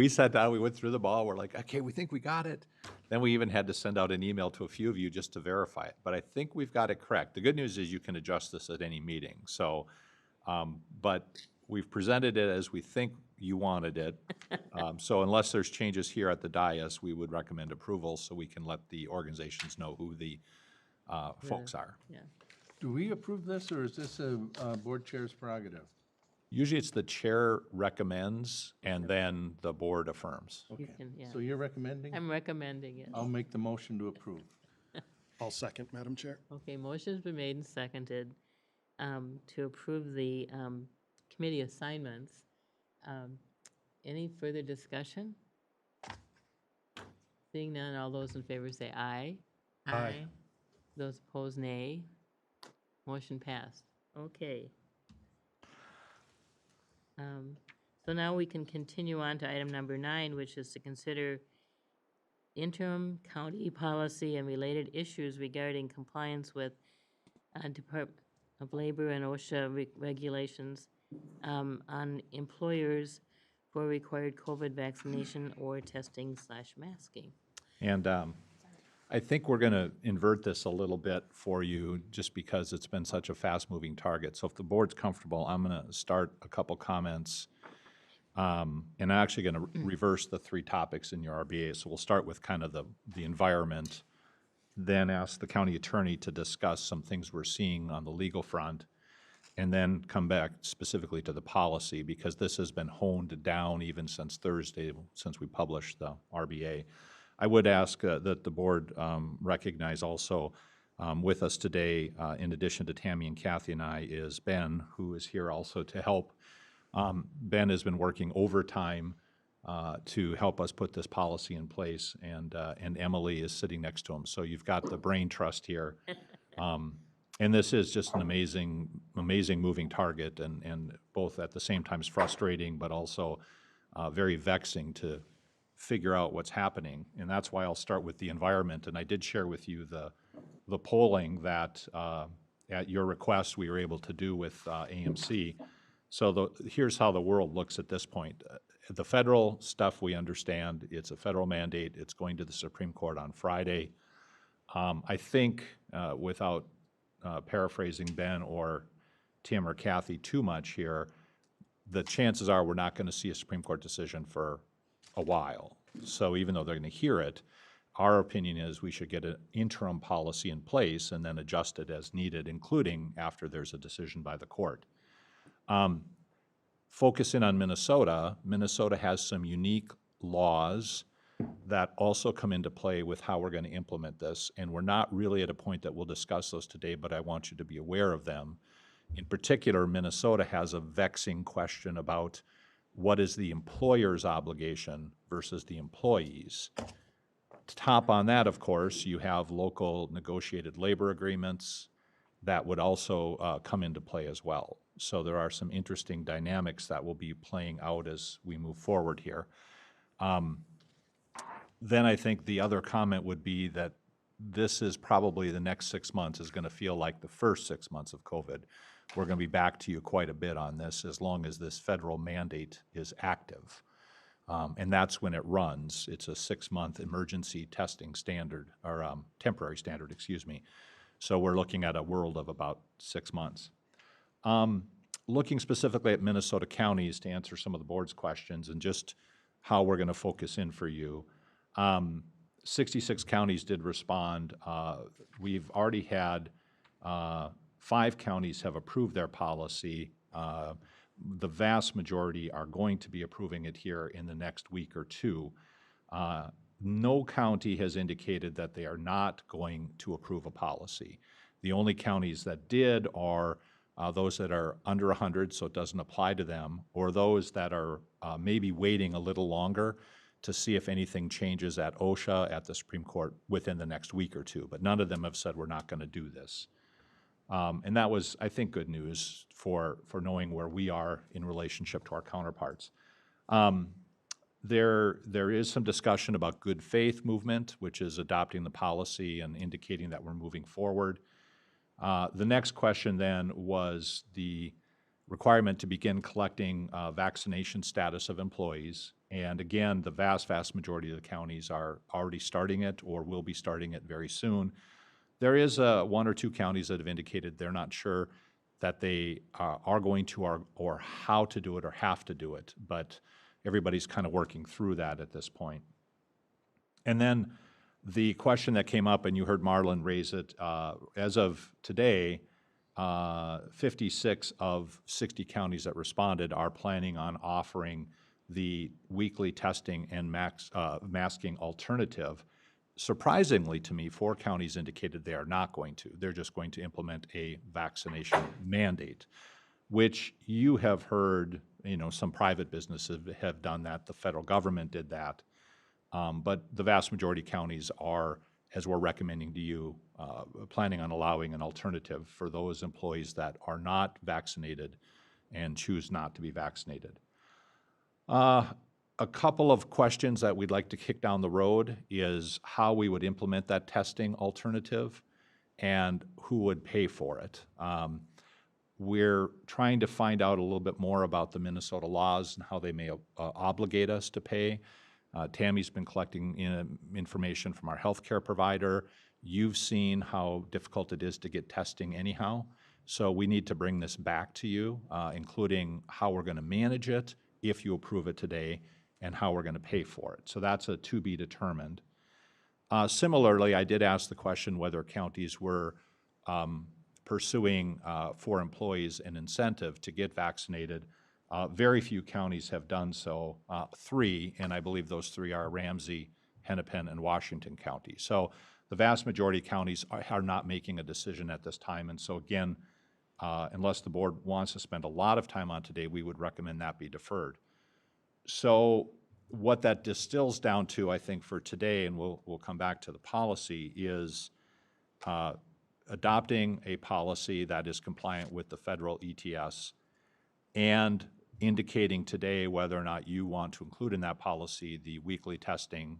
sat down, we went through the ball, we're like, okay, we think we got it. Then we even had to send out an email to a few of you just to verify it, but I think we've got it correct. The good news is you can adjust this at any meeting, so, but we've presented it as we think you wanted it. So unless there's changes here at the dais, we would recommend approval so we can let the organizations know who the folks are. Yeah. Do we approve this, or is this a board chair's prerogative? Usually it's the chair recommends and then the board affirms. You Okay, can, yeah. so you're recommending? I'm recommending it. I'll make the motion to approve. I'll second, Madam Chair. Okay, motion's been made and seconded to approve the committee assignments. Any further discussion? Seeing none, all those in favor say aye. Aye. Those opposed, nay. Motion passed. Okay. So now we can continue on to item number 9, which is to consider interim county policy and related issues regarding compliance with Department of Labor and OSHA regulations on employers for required COVID vaccination or testing/masking. And I think we're going to invert this a little bit for you just because it's been such a fast-moving target. So if the board's comfortable, I'm going to start a couple comments. And I'm actually going to reverse the 3 topics in your RBA. So we'll start with kind of the environment, then ask the county attorney to discuss some things we're seeing on the legal front, and then come back specifically to the policy, because this has been honed down even since Thursday, since we published the RBA. I would ask that the board recognize also with us today, in addition to Tammy and Kathy and I, is Ben, who is here also to help. Ben has been working overtime to help us put this policy in place, and Emily is sitting next to him. So you've got the brain trust here. And this is just an amazing moving target, and both at the same time is frustrating, but also very vexing to figure out what's happening. And that's why I'll start with the environment. And I did share with you the polling that at your request we were able to do with AMC. So here's how the world looks at this point. The federal stuff we understand, it's a federal mandate. It's going to the Supreme Court on Friday. I think without paraphrasing Ben or Tim or Kathy too much here, the chances are we're not going to see a Supreme Court decision for a while. So even though they're going to hear it, our opinion is we should get an interim policy in place and then adjust it as needed, including after there's a decision by the court. Focus in on Minnesota. Minnesota has some unique laws that also come into play with how we're going to implement this, and we're not really at a point that we'll discuss those today, but I want you to be aware of them. In particular, Minnesota has a vexing question about what is the employer's obligation versus the employee's. Top on that, of course, you have local negotiated labor agreements that would also come into play as well. So there are some interesting dynamics that will be playing out as we move forward here. Then I think the other comment would be that this is probably the next 6 months is going to feel like the first 6 months of COVID. We're going to be back to you quite a bit on this as long as this federal mandate is active. And that's when it runs. It's a 6-month emergency testing standard, or temporary standard, excuse me. So we're looking at a world of about 6 months. Looking specifically at Minnesota counties to answer some of the board's questions and just how we're going to focus in for you. 66 counties did respond. We've already had 5 counties have approved their policy. The vast majority are going to be approving it here in the next week or two. No county has indicated that they are not going to approve a policy. The only counties that did are those that are under 100, so it doesn't apply to them, or those that are maybe waiting a little longer to see if anything changes at OSHA, at the Supreme Court, within the next week or two. But none of them have said we're not going to do this. And that was, I think, good news for knowing where we are in relationship to our counterparts. There is some discussion about good faith movement, which is adopting the policy and indicating that we're moving forward. The next question then was the requirement to begin collecting vaccination status of employees. And again, the vast majority of the counties are already starting it or will be starting it very soon. There is 1 or 2 counties that have indicated they're not sure that they are going to or how to do it or have to do it, but everybody's kind of working through that at this point. And then the question that came up, and you heard Marlon raise it, as of today, 56 of 60 counties that responded are planning on offering the weekly testing and masking alternative. Surprisingly to me, 4 counties indicated they are not going to. They're just going to implement a vaccination mandate, which you have heard, some private businesses have done that. The federal government did that. But the vast majority of counties are, as we're recommending to you, planning on allowing an alternative for those employees that are not vaccinated and choose not to be vaccinated. A couple of questions that we'd like to kick down the road is how we would implement that testing alternative and who would pay for it. We're trying to find out a little bit more about the Minnesota laws and how they may obligate us to pay. Tammy's been collecting information from our healthcare provider. You've seen how difficult it is to get testing anyhow. So we need to bring this back to you, including how we're going to manage it if you approve it today, and how we're going to pay for it. So that's a to be determined. Similarly, I did ask the question whether counties were pursuing for employees an incentive to get vaccinated. Very few counties have done so, 3, and I believe those 3 are Ramsey, Hennepin, and Washington County. So the vast majority of counties are not making a decision at this time, and so again, unless the board wants to spend a lot of time on today, we would recommend that be deferred. So what that distills down to, I think, for today, and we'll come back to the policy, is adopting a policy that is compliant with the federal ETS and indicating today whether or not you want to include in that policy the weekly testing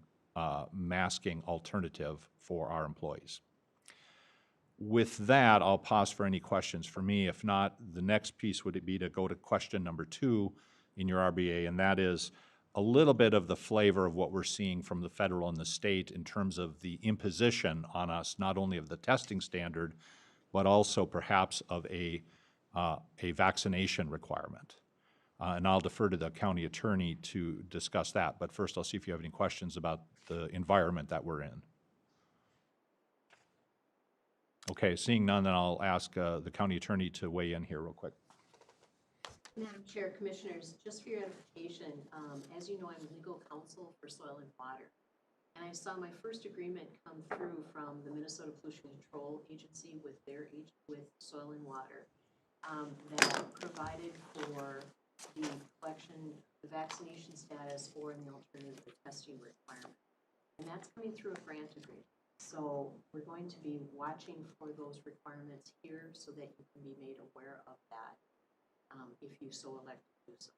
masking alternative for our employees. With that, I'll pause for any questions for me. If not, the next piece would be to go to question number 2 in your RBA, and that is a little bit of the flavor of what we're seeing from the federal and the state in terms of the imposition on us, not only of the testing standard, but also perhaps of a vaccination requirement. And I'll defer to the county attorney to discuss that. But first, I'll see if you have any questions about the environment that we're in. Okay, seeing none, then I'll ask the county attorney to weigh in here real quick. Madam Chair, Commissioners, just for your edification, as you know, I'm legal counsel for Soil and Water. And I saw my first agreement come through from the Minnesota Pollution Control Agency with Soil and Water that provided for the collection, the vaccination status, or in the alternative, the testing requirement. And that's coming through a grant agreement. So we're going to be watching for those requirements here so that you can be made aware of that if you so elect to do so.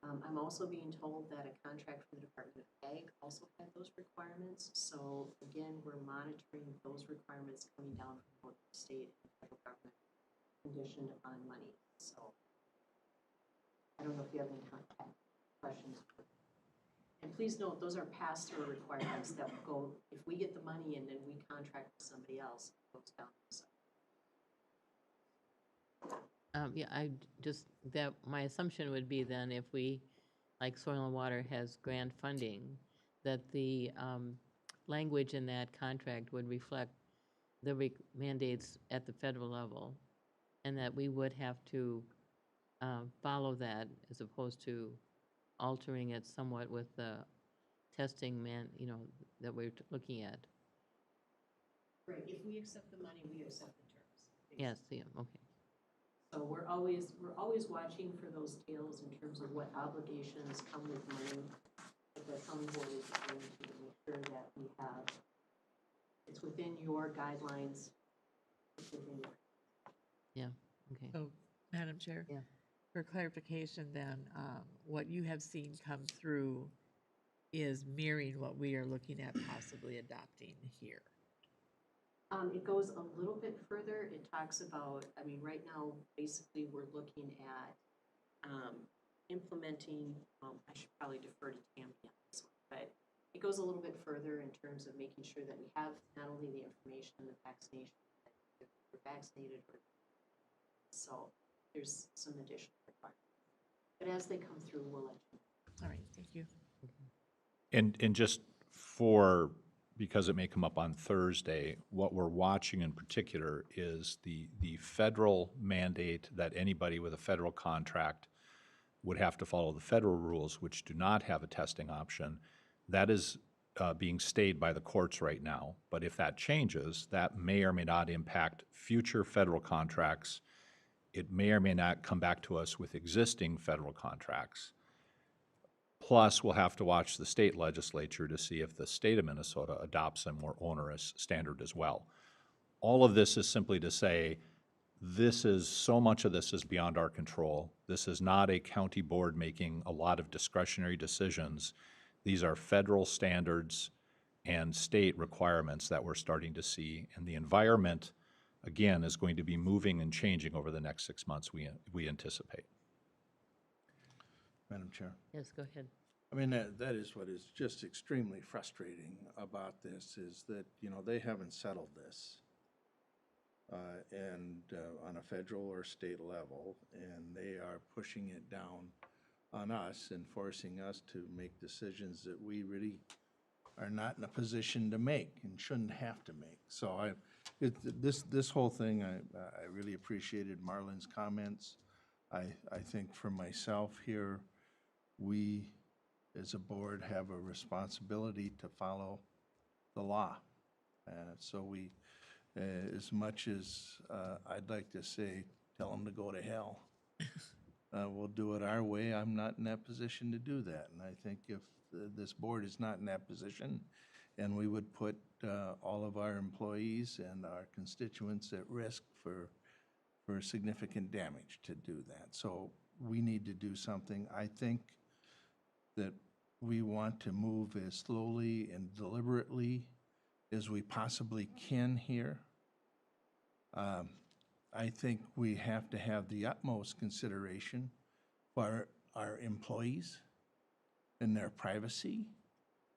I'm also being told that a contract for the Department of Ag also had those requirements. So again, we're monitoring those requirements coming down from both the state and federal government conditioned on money. So I don't know if you have any questions. And please note, those are pass-through requirements that will go, if we get the money and then we contract with somebody else, it goes down. So. Yeah, my assumption would be then if we, like Soil and Water has grant funding, that the language in that contract would reflect the mandates at the federal level, and that we would have to follow that as opposed to altering it somewhat with the testing that we're looking at. Right, if we accept the money, we accept the terms. Yes, yeah, okay. So we're always watching for those tails in terms of what obligations come with money that the county board is going to make sure that we have. It's within your guidelines. It's within your. Yeah. Okay. So, Madam Chair. Yeah. For clarification, then, what you have seen come through is mirroring what we are looking at possibly adopting here. It goes a little bit further. It talks about, right now, basically, we're looking at implementing, I should probably defer to Tammy on this one, but it goes a little bit further in terms of making sure that we have not only the information on the vaccination, but if we're vaccinated, or so there's some additional requirements. But as they come through, we'll let you know. All right, thank you. And just because it may come up on Thursday, what we're watching in particular is the federal mandate that anybody with a federal contract would have to follow the federal rules, which do not have a testing option. That is being stayed by the courts right now. But if that changes, that may or may not impact future federal contracts. It may or may not come back to us with existing federal contracts. Plus, we'll have to watch the state legislature to see if the state of Minnesota adopts a more onerous standard as well. All of this is simply to say, so much of this is beyond our control. This is not a county board making a lot of discretionary decisions. These are federal standards and state requirements that we're starting to see. And the environment, again, is going to be moving and changing over the next 6 months, we anticipate. Madam Chair. Yes, go ahead. I mean, that is what is just extremely frustrating about this, is that, they haven't settled this and on a federal or state level, and they are pushing it down on us and forcing us to make decisions that we really are not in a position to make and shouldn't have to make. So this whole thing, I really appreciated Marlon's comments. I think for myself here, we as a board have a responsibility to follow the law. So we, as much as I'd like to say, tell them to go to hell, we'll do it our way. I'm not in that position to do that. And I think if this board is not in that position, and we would put all of our employees and our constituents at risk for significant damage to do that. So we need to do something. I think that we want to move as slowly and deliberately as we possibly can here. I think we have to have the utmost consideration for our employees and their privacy.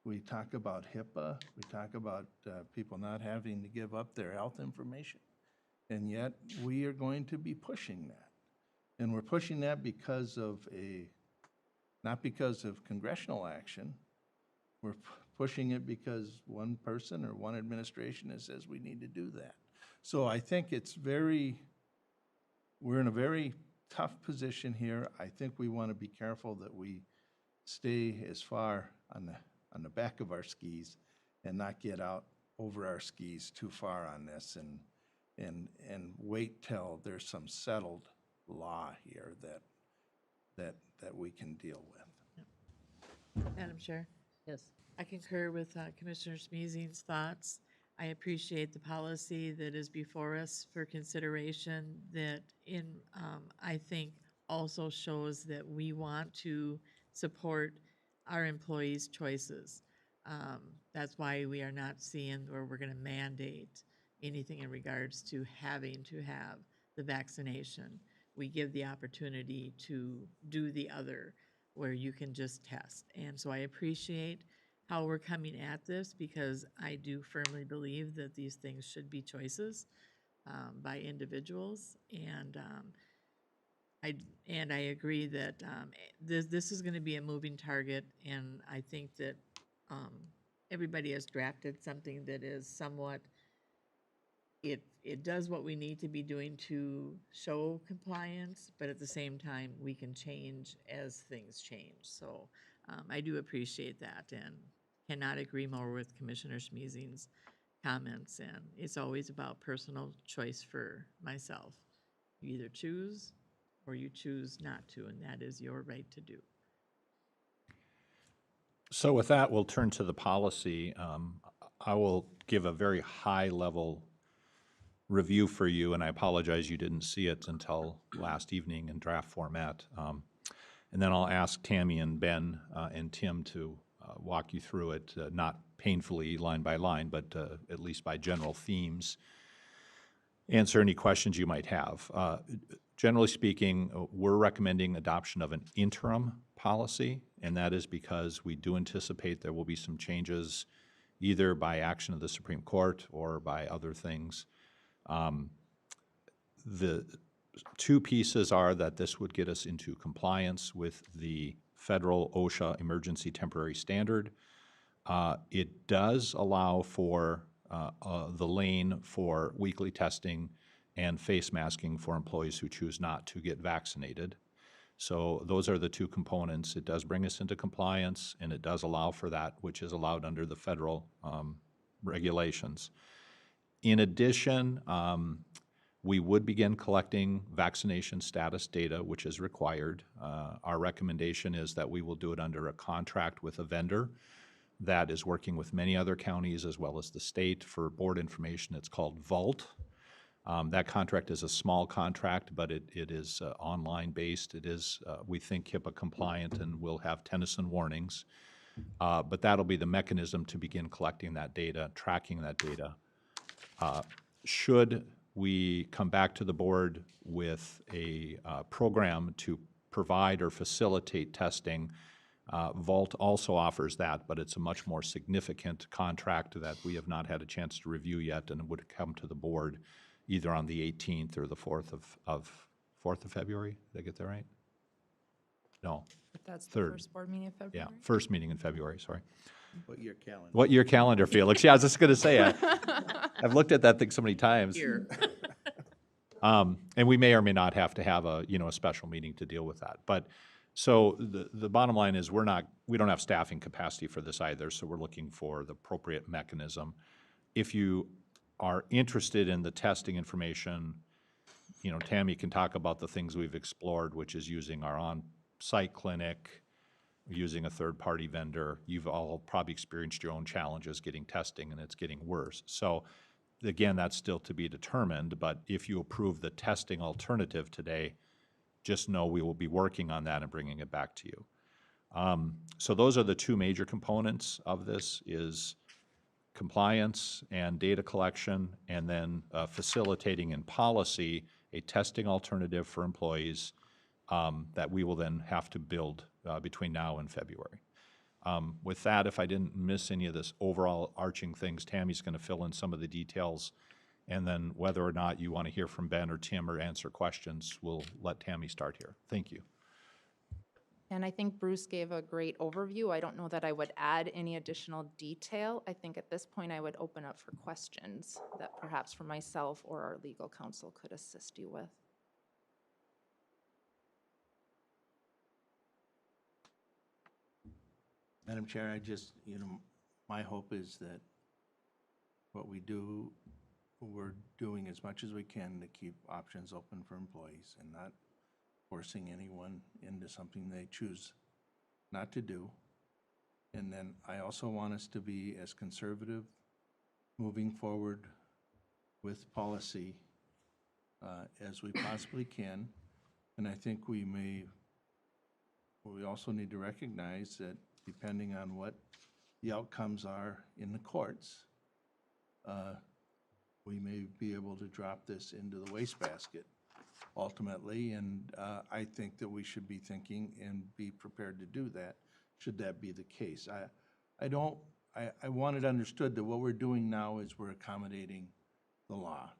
We talk about HIPAA, we talk about people not having to give up their health information, and yet we are going to be pushing that. And we're pushing that because of not because of congressional action. We're pushing it because one person or one administration says we need to do that. So I think we're in a very tough position here. I think we want to be careful that we stay as far on the back of our skis and not get out over our skis too far on this, and wait till there's some settled law here that we can deal with. Madam Chair, Yes. I concur with Commissioner Smeezing's thoughts. I appreciate the policy that is before us for consideration that I think also shows that we want to support our employees' choices. That's why we are not seeing where we're going to mandate anything in regards to having to have the vaccination. We give the opportunity to do the other where you can just test. And so I appreciate how we're coming at this, because I do firmly believe that these things should be choices by individuals. And I agree that this is going to be a moving target, and I think that everybody has drafted something that is somewhat, it does what we need to be doing to show compliance, but at the same time, we can change as things change. So I do appreciate that, and cannot agree more with Commissioner Smeezing's comments. And it's always about personal choice for myself. You either choose or you choose not to, and that is your right to do. So with that, we'll turn to the policy. I will give a very high-level review for you, and I apologize you didn't see it until last evening in draft format. And then I'll ask Tammy and Ben and Tim to walk you through it, not painfully line by line, but at least by general themes. Answer any questions you might have. Generally speaking, we're recommending adoption of an interim policy, and that is because we do anticipate there will be some changes either by action of the Supreme Court or by other things. The two pieces are that this would get us into compliance with the federal OSHA emergency temporary standard. It does allow for the lane for weekly testing and face masking for employees who choose not to get vaccinated. So those are the two components. It does bring us into compliance, and it does allow for that, which is allowed under the federal regulations. In addition, we would begin collecting vaccination status data, which is required. Our recommendation is that we will do it under a contract with a vendor that is working with many other counties as well as the state for board information. It's called Vault. That contract is a small contract, but it is online based. It is, we think, HIPAA compliant and will have Tennyson warnings. But that'll be the mechanism to begin collecting that data, tracking that data. Should we come back to the board with a program to provide or facilitate testing, Vault also offers that, but it's a much more significant contract that we have not had a chance to review yet, and it would come to the board either on the 18th or the 4th of February. Did I get that right? No. But that's the Third. first board meeting in February? Yeah, first meeting in February, sorry. What your calendar? What year calendar, Felix? Yeah, I was just going to say, I've looked at that thing so many times. Here. And we may or may not have to have a, a special meeting to deal with that. But, so the bottom line is we don't have staffing capacity for this either, so we're looking for the appropriate mechanism. If you are interested in the testing information, Tammy can talk about the things we've explored, which is using our on-site clinic, using a third-party vendor. You've all probably experienced your own challenges getting testing, and it's getting worse. So again, that's still to be determined, but if you approve the testing alternative today, just know we will be working on that and bringing it back to you. So those are the two major components of this, is compliance and data collection, and then facilitating in policy a testing alternative for employees that we will then have to build between now and February. With that, if I didn't miss any of this overall arching things, Tammy's going to fill in some of the details, and then whether or not you want to hear from Ben or Tim or answer questions, we'll let Tammy start here. Thank you. And I think Bruce gave a great overview. I don't know that I would add any additional detail. I think at this point I would open up for questions that perhaps for myself or our legal counsel could assist you with. Madam Chair, I just, my hope is that what we do, we're doing as much as we can to keep options open for employees and not forcing anyone into something they choose not to do. And then I also want us to be as conservative moving forward with policy as we possibly can. And I think we also need to recognize that depending on what the outcomes are in the courts, we may be able to drop this into the wastebasket ultimately, and I think that we should be thinking and be prepared to do that, should that be the case. I want it understood that what we're doing now is we're accommodating the law,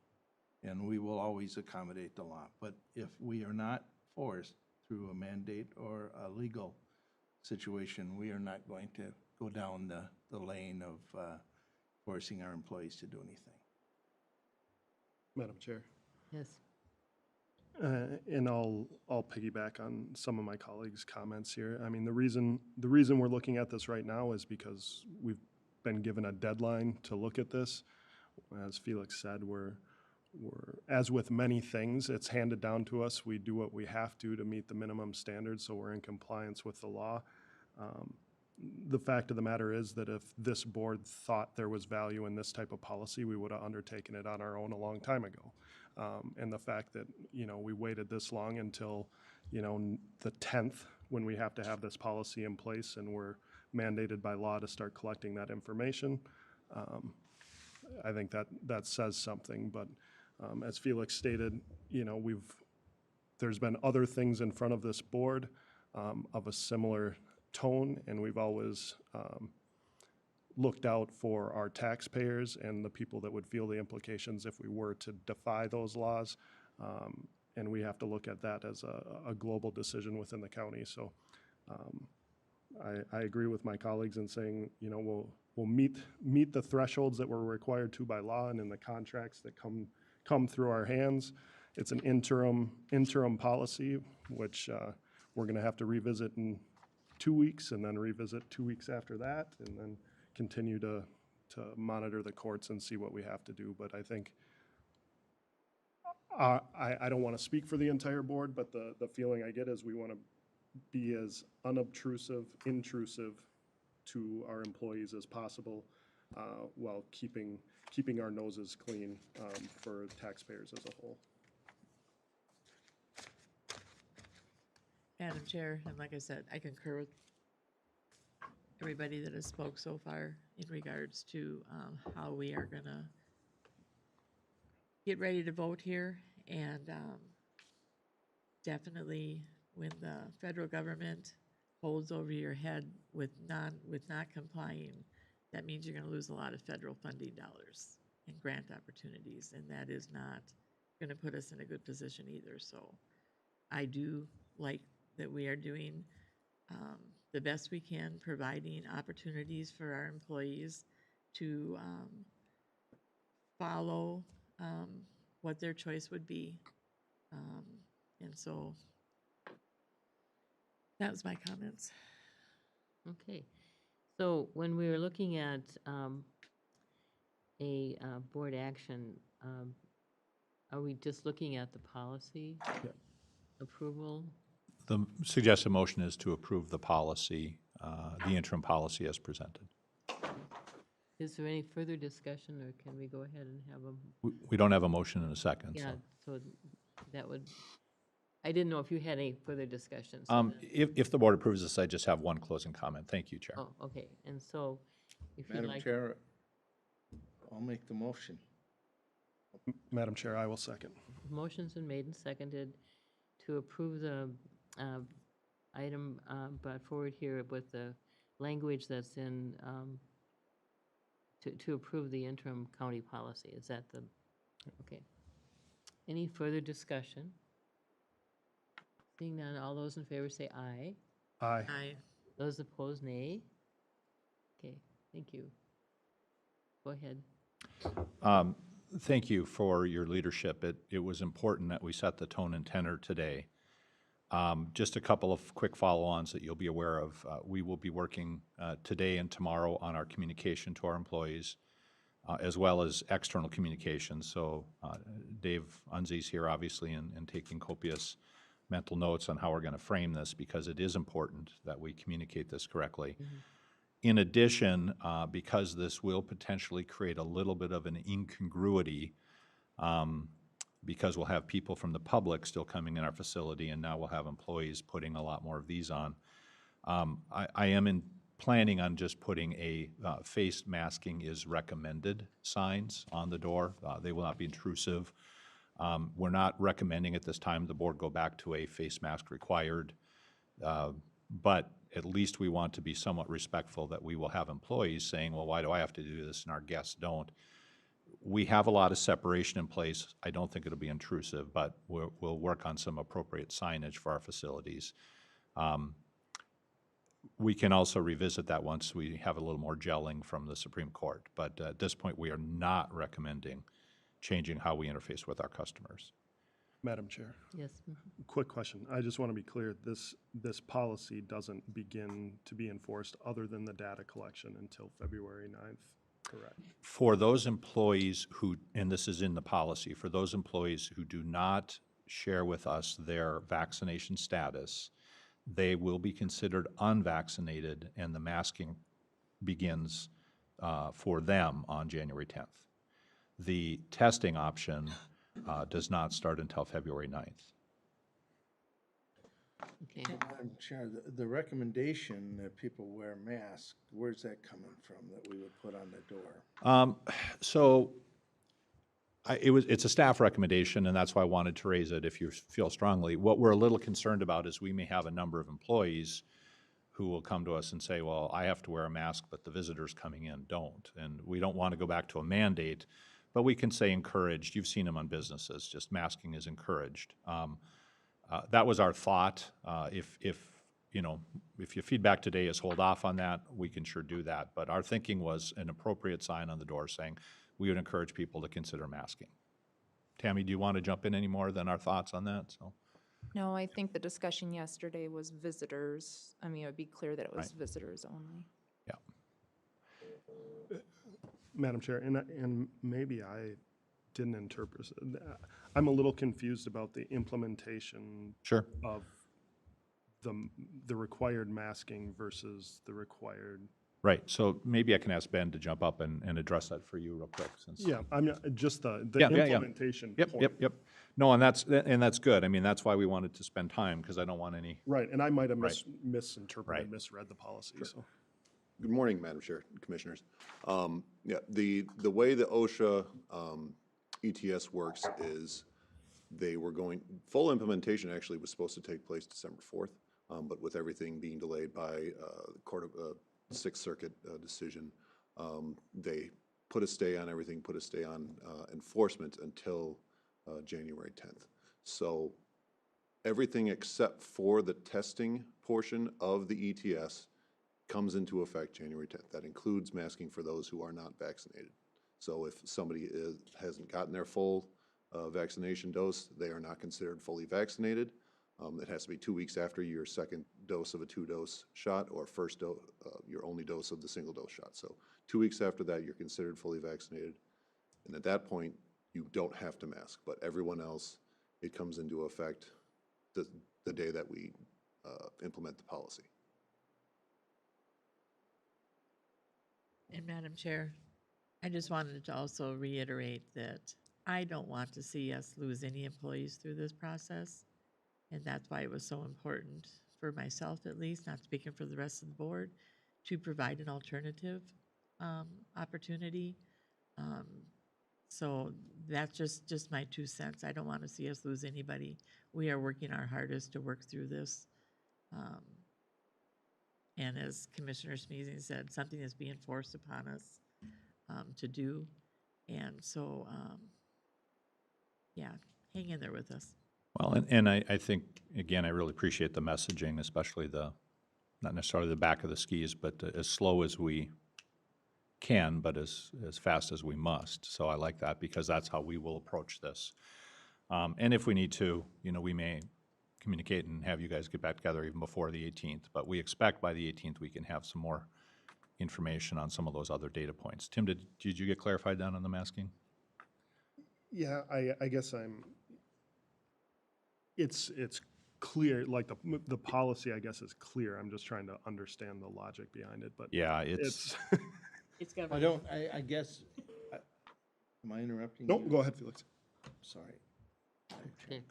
and we will always accommodate the law. But if we are not forced through a mandate or a legal situation, we are not going to go down the lane of forcing our employees to do anything. Madam Chair. Yes. And I'll piggyback on some of my colleagues' comments here. I mean, the reason we're looking at this right now is because we've been given a deadline to look at this. As Felix said, we're as with many things, it's handed down to us. We do what we have to meet the minimum standards, so we're in compliance with the law. The fact of the matter is that if this board thought there was value in this type of policy, we would have undertaken it on our own a long time ago. And the fact that, we waited this long until, the 10th, when we have to have this policy in place and we're mandated by law to start collecting that information, I think that says something. But as Felix stated, there's been other things in front of this board of a similar tone, and we've always looked out for our taxpayers and the people that would feel the implications if we were to defy those laws. And we have to look at that as a global decision within the county. So I agree with my colleagues in saying, we'll meet the thresholds that we're required to by law and in the contracts that come through our hands. It's an interim policy, which we're going to have to revisit in 2 weeks, and then revisit 2 weeks after that, and then continue to monitor the courts and see what we have to do. But I think, I don't want to speak for the entire board, but the feeling I get is we want to be as unobtrusive, intrusive to our employees as possible, while keeping our noses clean for taxpayers as a whole. Madam Chair, and like I said, I concur with everybody that has spoke so far in regards to how we are going to get ready to vote here. And definitely when the federal government holds over your head with not complying, that means you're going to lose a lot of federal funding dollars and grant opportunities, and that is not going to put us in a good position either. So I do like that we are doing the best we can, providing opportunities for our employees to follow what their choice would be. And so that was my comments. Okay. So when we were looking at a board action, are we just looking at the policy approval? The suggested motion is to approve the policy, the interim policy as presented. Is there any further discussion, or can we go ahead and have a? We don't have a motion in a second, Yeah, so. so that would, I didn't know if you had any further discussion. So If the board approves this, I just have one closing comment. Thank you, Chair. oh, okay. And so if you'd Madam like. Chair, I'll make the motion. Madam Chair, I will second. Motion's been made and seconded to approve the item brought forward here with the language that's in, to approve the interim county policy. Is that the, okay. Any further discussion? Seeing none, all those in favor say aye. Aye. Aye. Those opposed, nay. Okay, thank you. Go ahead. Thank you for your leadership. It was important that we set the tone and tenor today. Just a couple of quick follow-ons that you'll be aware of. We will be working today and tomorrow on our communication to our employees, as well as external communication. So Dave Unzi's here, obviously, and taking copious mental notes on how we're going to frame this, because it is important that we communicate this correctly. Mm-hmm. In addition, because this will potentially create a little bit of an incongruity, because we'll have people from the public still coming in our facility, and now we'll have employees putting a lot more of these on. I am planning on just putting a face masking is recommended signs on the door. They will not be intrusive. We're not recommending at this time the board go back to a face mask required, but at least we want to be somewhat respectful that we will have employees saying, well, why do I have to do this and our guests don't? We have a lot of separation in place. I don't think it'll be intrusive, but we'll work on some appropriate signage for our facilities. We can also revisit that once we have a little more gelling from the Supreme Court. But at this point, we are not recommending changing how we interface with our customers. Madam Chair. Yes. Quick question. I just want to be clear, this policy doesn't begin to be enforced other than the data collection until February 9th, correct? For those employees who, and this is in the policy, for those employees who do not share with us their vaccination status, they will be considered unvaccinated, and the masking begins for them on January 10th. The testing option does not start until February 9th. Okay. Madam Chair, the recommendation that people wear masks, where's that coming from that we would put on the door? So it's a staff recommendation, and that's why I wanted to raise it if you feel strongly. What we're a little concerned about is we may have a number of employees who will come to us and say, well, I have to wear a mask, but the visitors coming in don't. And we don't want to go back to a mandate, but we can say encouraged. You've seen them on businesses, just masking is encouraged. That was our thought. If your feedback today is hold off on that, we can sure do that. But our thinking was an appropriate sign on the door saying we would encourage people to consider masking. Tammy, do you want to jump in any more than our thoughts on that? So. No, I think the discussion yesterday was visitors. I mean, it would be clear that it was visitors only. Yeah. Madam Chair, and maybe I didn't interpret, I'm a little confused about the implementation of the required masking versus the required. Right, so maybe I can ask Ben to jump up and address that for you real quick. Since Yeah, I'm just the implementation point. Yep. No, and that's good. I mean, that's why we wanted to spend time, because I don't want any. Right, and I might have misinterpreted, misread the policy, so. Good morning, Madam Chair, Commissioners. The way the OSHA ETS works is full implementation actually was supposed to take place December 4th, but with everything being delayed by the Court of Sixth Circuit decision, they put a stay on everything, put a stay on enforcement until January 10th. So everything except for the testing portion of the ETS comes into effect January 10th. That includes masking for those who are not vaccinated. So if somebody hasn't gotten their full vaccination dose, they are not considered fully vaccinated. It has to be 2 weeks after your second dose of a 2-dose shot or first dose, your only dose of the single-dose shot. So 2 weeks after that, you're considered fully vaccinated. And at that point, you don't have to mask. But everyone else, it comes into effect the day that we implement the policy. And Madam Chair, I just wanted to also reiterate that I don't want to see us lose any employees through this process. And that's why it was so important for myself, at least, not speaking for the rest of the board, to provide an alternative opportunity. So that's just my 2 cents. I don't want to see us lose anybody. We are working our hardest to work through this. And as Commissioner Smeezing said, something is being forced upon us to do. And so, yeah, hang in there with us. Well, and I think, again, I really appreciate the messaging, especially not necessarily the back of the skis, but as slow as we can, but as fast as we must. So I like that because that's how we will approach this. And if we need to, we may communicate and have you guys get back together even before the 18th. But we expect by the 18th we can have some more information on some of those other data points. Tim, did you get clarified down on the masking? Yeah, I guess it's clear, like the policy, I guess, is clear. I'm just trying to understand the logic behind it, but yeah, it's It's got. I guess, am I interrupting? Nope, you? go ahead, Felix. Sorry. Okay.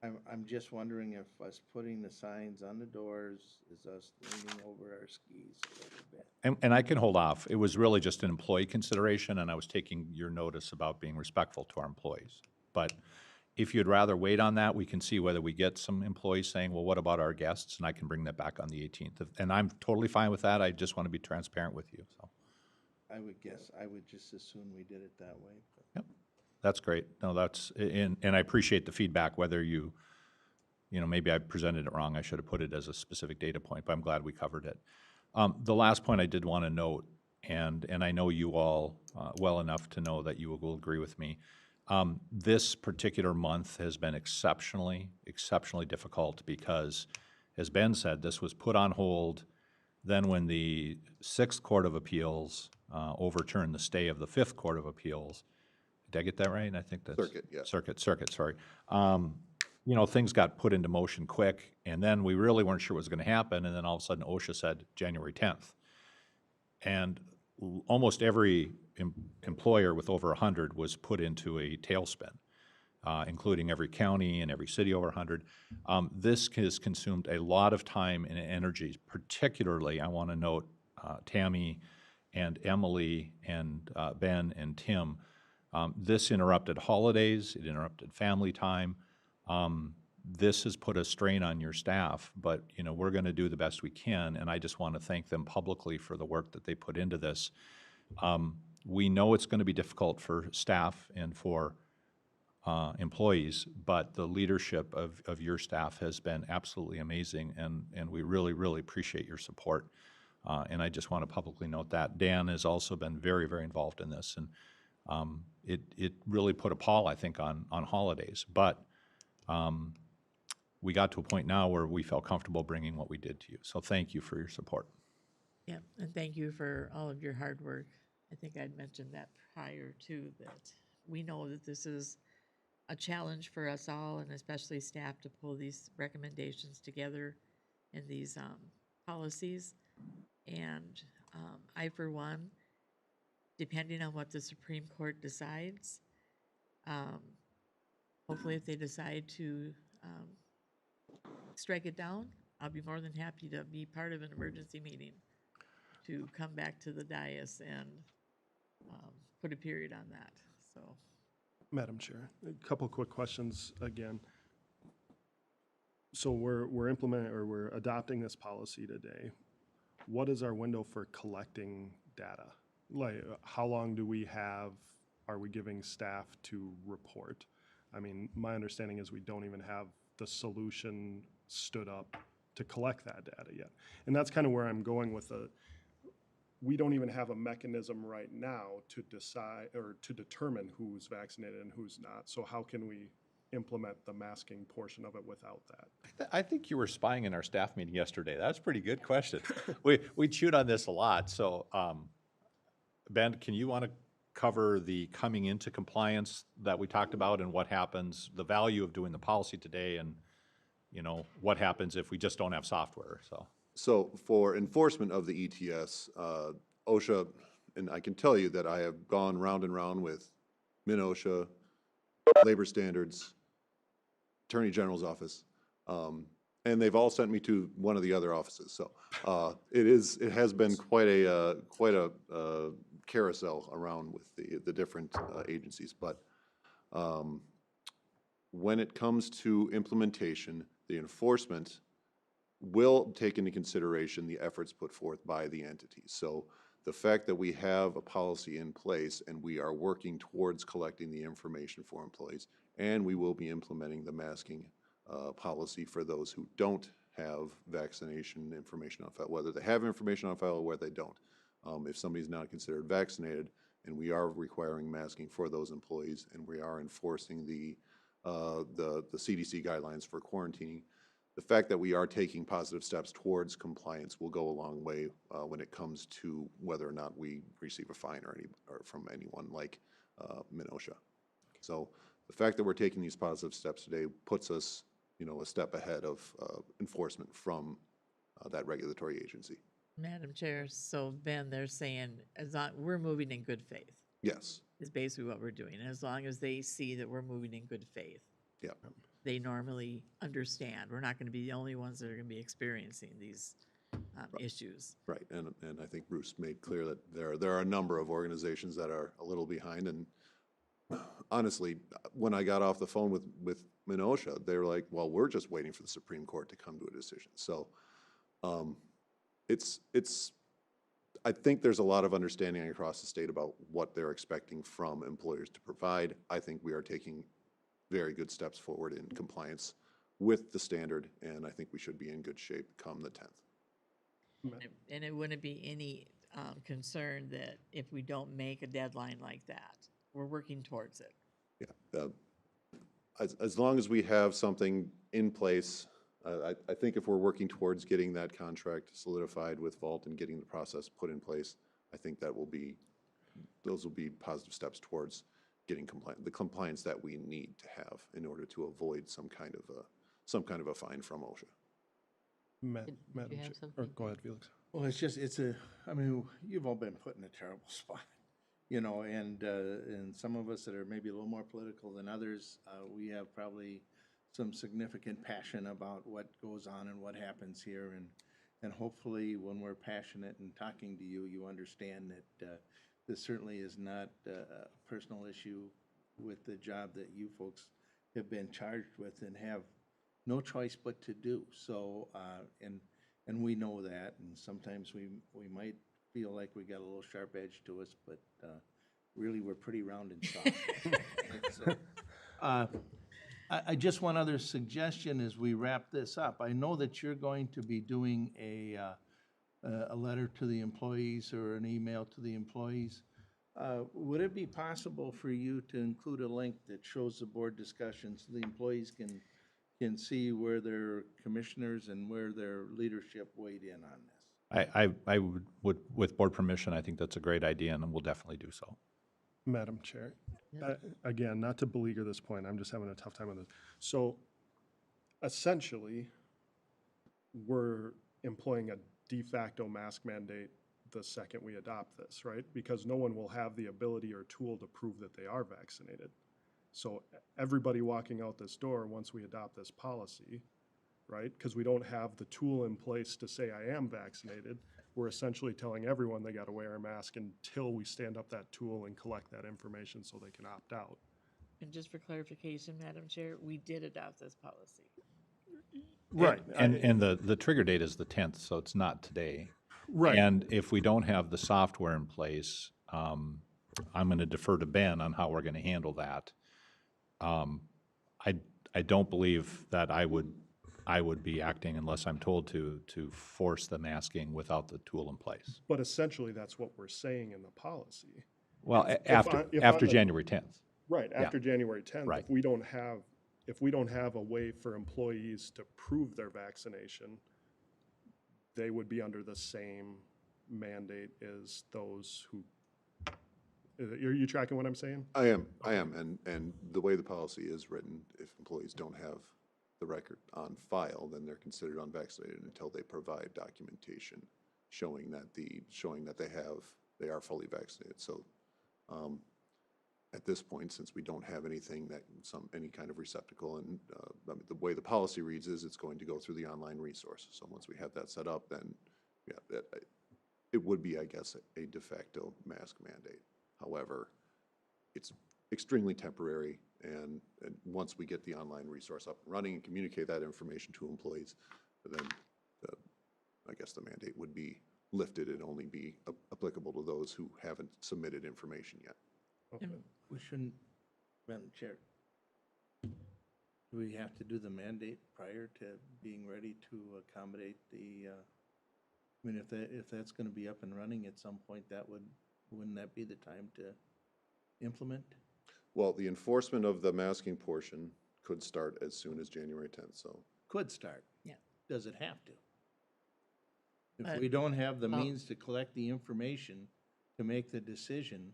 I'm just wondering if us putting the signs on the doors is us leaning over our skis a little bit. and I can hold off. It was really just an employee consideration, and I was taking your notice about being respectful to our employees. But if you'd rather wait on that, we can see whether we get some employees saying, well, what about our guests? And I can bring that back on the 18th. And I'm totally fine with that. I just want to be transparent with you, so. I would guess, I would just assume we did it that way. But. Yep, that's great. No, and I appreciate the feedback, whether maybe I presented it wrong. I should have put it as a specific data point, but I'm glad we covered it. The last point I did want to note, and I know you all well enough to know that you will agree with me, this particular month has been exceptionally difficult because, as Ben said, this was put on hold. Then when the 6th Court of Appeals overturned the stay of the 5th Court of Appeals, did I get that right? I think that's Circuit, yeah. Circuit, sorry. Things got put into motion quick, and then we really weren't sure what was going to happen, and then all of a sudden OSHA said January 10th. And almost every employer with over 100 was put into a tailspin, including every county and every city over 100. This has consumed a lot of time and energy, particularly, I want to note, Tammy and Emily and Ben and Tim. This interrupted holidays, it interrupted family time. This has put a strain on your staff, but we're going to do the best we can, and I just want to thank them publicly for the work that they put into this. We know it's going to be difficult for staff and for employees, but the leadership of your staff has been absolutely amazing, and we really appreciate your support. And I just want to publicly note that. Dan has also been very involved in this, and it really put a pall, I think, on holidays. But we got to a point now where we felt comfortable bringing what we did to you. So thank you for your support. Yeah, and thank you for all of your hard work. I think I'd mentioned that prior to that. We know that this is a challenge for us all, and especially staff, to pull these recommendations together in these policies. And I, for one, depending on what the Supreme Court decides, hopefully if they decide to strike it down, I'll be more than happy to be part of an emergency meeting to come back to the dais and put a period on that, so. Madam Chair, a couple quick questions again. So we're implementing, or we're adopting this policy today. What is our window for collecting data? Like, how long do we have, are we giving staff to report? I mean, my understanding is we don't even have the solution stood up to collect that data yet. And that's kind of where I'm going with we don't even have a mechanism right now to decide or to determine who's vaccinated and who's not. So how can we implement the masking portion of it without that? I think you were spying in our staff meeting yesterday. That's a pretty good question. We chewed on this a lot. So, Ben, can you want to cover the coming into compliance that we talked about and what happens, the value of doing the policy today, and what happens if we just don't have software? So for enforcement of the ETS, OSHA, and I can tell you that I have gone round and round with MIN-OSHA, labor standards, Attorney General's office, and they've all sent me to one of the other offices. So it has been quite a carousel around with the different agencies. But when it comes to implementation, the enforcement will take into consideration the efforts put forth by the entities. So the fact that we have a policy in place and we are working towards collecting the information for employees, and we will be implementing the masking policy for those who don't have vaccination information on file, whether they have information on file or whether they don't. If somebody's not considered vaccinated, and we are requiring masking for those employees, and we are enforcing the CDC guidelines for quarantining, the fact that we are taking positive steps towards compliance will go a long way when it comes to whether or not we receive a fine or from anyone like MIN-OSHA. So the fact that we're taking these positive steps today puts us, a step ahead of enforcement from that regulatory agency. Madam Chair, so Ben, they're saying we're moving in good faith. Yes. Is basically what we're doing. And as long as they see that we're moving in good faith. Yeah. They normally understand. We're not going to be the only ones that are going to be experiencing these issues. Right, and I think Bruce made clear that there are a number of organizations that are a little behind, and honestly, when I got off the phone with MIN-OSHA, they were like, well, we're just waiting for the Supreme Court to come to a decision. So I think there's a lot of understanding across the state about what they're expecting from employers to provide. I think we are taking very good steps forward in compliance with the standard, and I think we should be in good shape come the 10th. And it wouldn't be any concern that if we don't make a deadline like that, we're working towards it. Yeah, as long as we have something in place, I think if we're working towards getting that contract solidified with Vault and getting the process put in place, I think those will be positive steps towards getting the compliance that we need to have in order to avoid some kind of a fine from OSHA. Madam Chair, or go ahead, Felix. Well, I mean, you've all been put in a terrible spot, and some of us that are maybe a little more political than others, we have probably some significant passion about what goes on and what happens here, and hopefully when we're passionate and talking to you, you understand that this certainly is not a personal issue with the job that you folks have been charged with and have no choice but to do. So, and we know that, and sometimes we might feel like we got a little sharp edge to us, but really we're pretty round and soft. I just one other suggestion as we wrap this up. I know that you're going to be doing a letter to the employees or an email to the employees. Would it be possible for you to include a link that shows the board discussion so the employees can see where their commissioners and where their leadership weighed in on this? I would, with board permission, I think that's a great idea, and we'll definitely do so. Madam Chair, again, not to beleaguer this point, I'm just having a tough time on this. So essentially, we're employing a de facto mask mandate the second we adopt this, right? Because no one will have the ability or tool to prove that they are vaccinated. So everybody walking out this door, once we adopt this policy, right? Because we don't have the tool in place to say I am vaccinated, we're essentially telling everyone they got to wear a mask until we stand up that tool and collect that information so they can opt out. And just for clarification, Madam Chair, we did adopt this policy. Right. And the trigger date is the 10th, so it's not today. Right. And if we don't have the software in place, I'm going to defer to Ben on how we're going to handle that. I don't believe that I would be acting unless I'm told to force the masking without the tool in place. But essentially, that's what we're saying in the policy. Well, after January 10th. Right, Yeah. after January 10th. Right. If we don't have a way for employees to prove their vaccination, they would be under the same mandate as those who, are you tracking what I'm saying? I am, and the way the policy is written, if employees don't have the record on file, then they're considered unvaccinated until they provide documentation showing that they are fully vaccinated. So, at this point, since we don't have anything any kind of receptacle, and I mean, the way the policy reads is it's going to go through the online resource. So once we have that set up, then yeah, it would be, I guess, a de facto mask mandate. However, it's extremely temporary, and once we get the online resource up and running and communicate that information to employees, then I guess the mandate would be lifted and only be applicable to those who haven't submitted information yet. Okay. We shouldn't, Madam Chair, do we have to do the mandate prior to being ready to accommodate the, I mean, if that's going to be up and running at some point, wouldn't that be the time to implement? Well, the enforcement of the masking portion could start as soon as January 10th, so. Could start. Yeah. Does it have to? If we don't have the means to collect the information to make the decision,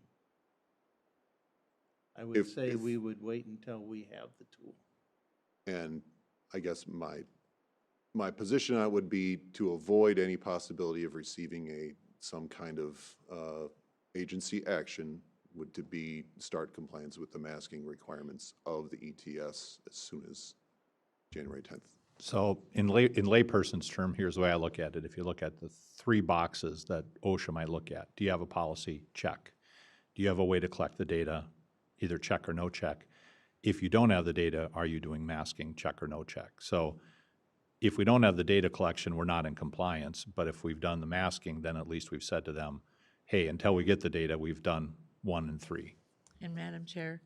I would say we would wait until we have the tool. And I guess my position on it would be to avoid any possibility of receiving some kind of agency action would to be start compliance with the masking requirements of the ETS as soon as January 10th. So in layperson's term, here's the way I look at it. If you look at the 3 boxes that OSHA might look at, do you have a policy? Check. Do you have a way to collect the data? Either check or no check. If you don't have the data, are you doing masking? Check or no check. So if we don't have the data collection, we're not in compliance. But if we've done the masking, then at least we've said to them, hey, until we get the data, we've done 1 and 3. And Madam Chair,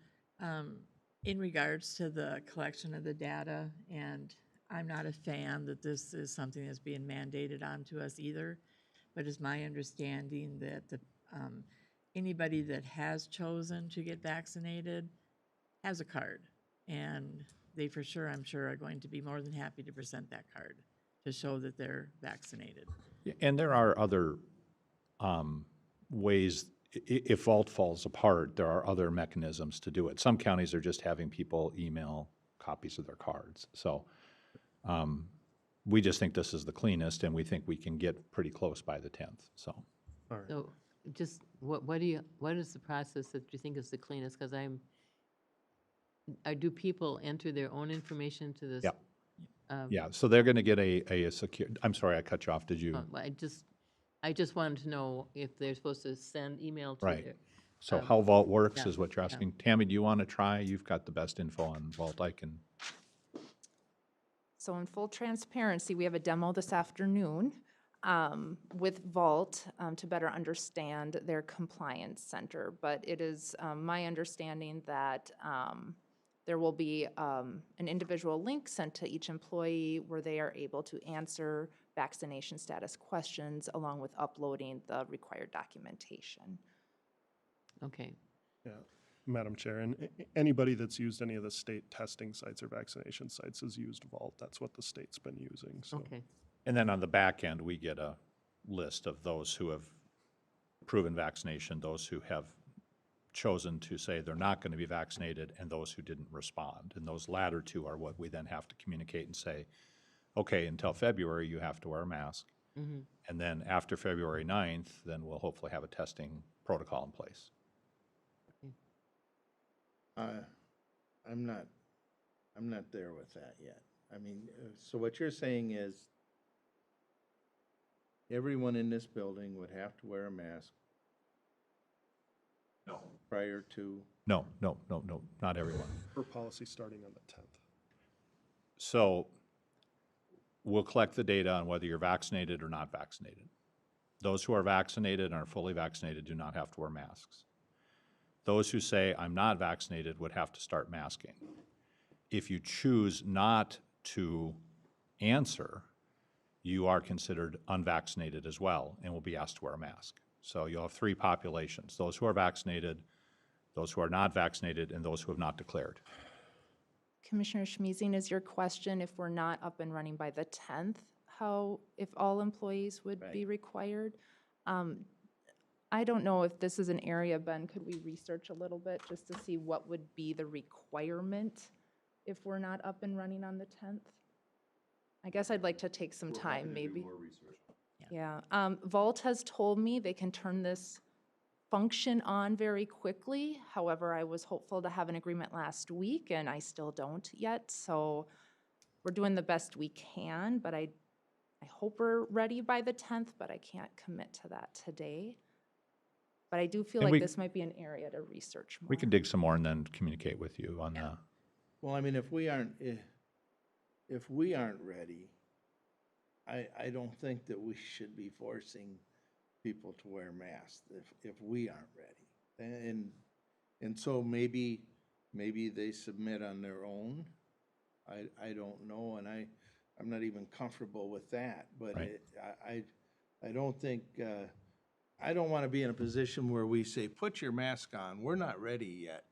in regards to the collection of the data, and I'm not a fan that this is something that's being mandated onto us either, but it's my understanding that anybody that has chosen to get vaccinated has a card, and they for sure, I'm sure, are going to be more than happy to present that card to show that they're vaccinated. Yeah, and there are other ways, if vault falls apart, there are other mechanisms to do it. Some counties are just having people email copies of their cards. So we just think this is the cleanest, and we think we can get pretty close by the 10th, so. All right. So just, what is the process that you think is the cleanest? Because do people enter their own information to this? Yeah. Yeah, so they're going to get a secure, I'm sorry, I cut you off, did you? I just wanted to know if they're supposed to send email to Right. their. So how Vault works yeah, is what you're yeah. asking. Tammy, do you want to try? You've got the best info on Vault. I can. So in full transparency, we have a demo this afternoon with Vault to better understand their compliance center. But it is my understanding that there will be an individual link sent to each employee where they are able to answer vaccination status questions along with uploading the required documentation. Okay. Yeah, Madam Chair, and anybody that's used any of the state testing sites or vaccination sites has used Vault. That's what the state's been using, so. Okay. And then on the back end, we get a list of those who have proven vaccination, those who have chosen to say they're not going to be vaccinated, and those who didn't respond. And those latter 2 are what we then have to communicate and say, okay, until February, you have to wear a mask. Mm-hmm. And then after February 9th, then we'll hopefully have a testing protocol in place. I'm not there with that yet. I mean, so what you're saying is everyone in this building would have to wear a mask? No. Prior to? No, not everyone. For policy starting on the 10th. So we'll collect the data on whether you're vaccinated or not vaccinated. Those who are vaccinated and are fully vaccinated do not have to wear masks. Those who say, I'm not vaccinated, would have to start masking. if you choose not to answer, you are considered unvaccinated as well and will be asked to wear a mask. So you'll have three populations, those who are vaccinated, those who are not vaccinated, and those who have not declared. Commissioner Schmeezing, is your question if we're not up and running by the 10th, if all employees would be required? I don't know if this is an area, Ben, could we research a little bit just to see what would be the requirement if we're not up and running on the 10th? I guess I'd like to take some time, maybe. Yeah. Vault has told me they can turn this function on very quickly. However, I was hopeful to have an agreement last week, and I still don't yet. So we're doing the best we can, but I hope we're ready by the 10th, but I can't commit to that today. But I do feel And like this might be an area to research more. We can dig some more and then communicate with you on that. Well, I mean, if we aren't ready, I don't think that we should be forcing people to wear masks if we aren't ready. And so maybe they submit on their own. I don't know, and I'm not even comfortable with that. But Right. I don't think I don't want to be in a position where we say, put your mask on. We're not ready yet.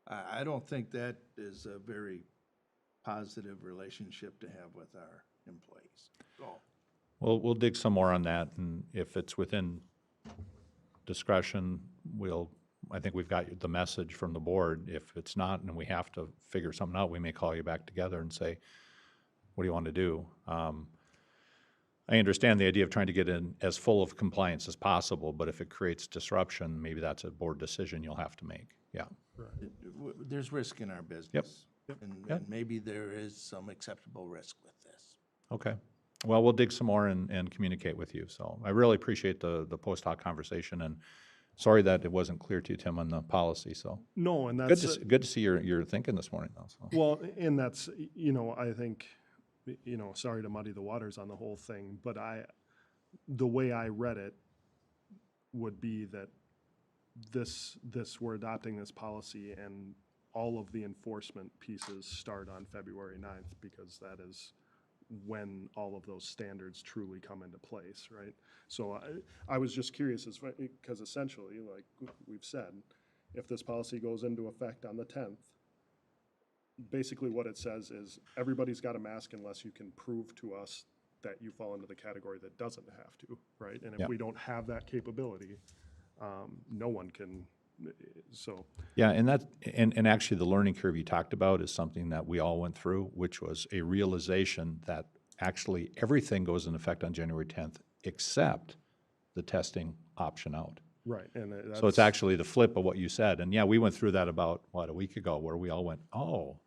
I don't think that is a very positive relationship to have with our employees. So, Well, we'll dig some more on that, and if it's within discretion, I think we've got the message from the board. If it's not and we have to figure something out, we may call you back together and say, what do you want to do? I understand the idea of trying to get in as full of compliance as possible, but if it creates disruption, maybe that's a board decision you'll have to make. Yeah. there's risk in our business. And maybe there is some acceptable risk with this. Okay. Well, we'll dig some more and communicate with you. So I really appreciate the post hoc conversation, and sorry that it wasn't clear to you, Tim, on the policy. So No, and that's good to see your thinking this morning, though. So. well, and that's, I think, sorry to muddy the waters on the whole thing, but the way I read it would be that we're adopting this policy and all of the enforcement pieces start on February 9th, because that is when all of those standards truly come into place, right? So I was just curious, because essentially, like we've said, if this policy goes into effect on the 10th, basically what it says is everybody's got a mask unless you can prove to us that you fall into the category that doesn't have to, right? And if we don't have that capability, no one can, so. Yeah, and actually the learning curve you talked about is something that we all went through, which was a realization that actually everything goes into effect on January 10th except the testing option out. Right. And so it's actually the flip of what you said. And yeah, we went through that about, a week ago, where we all went, oh,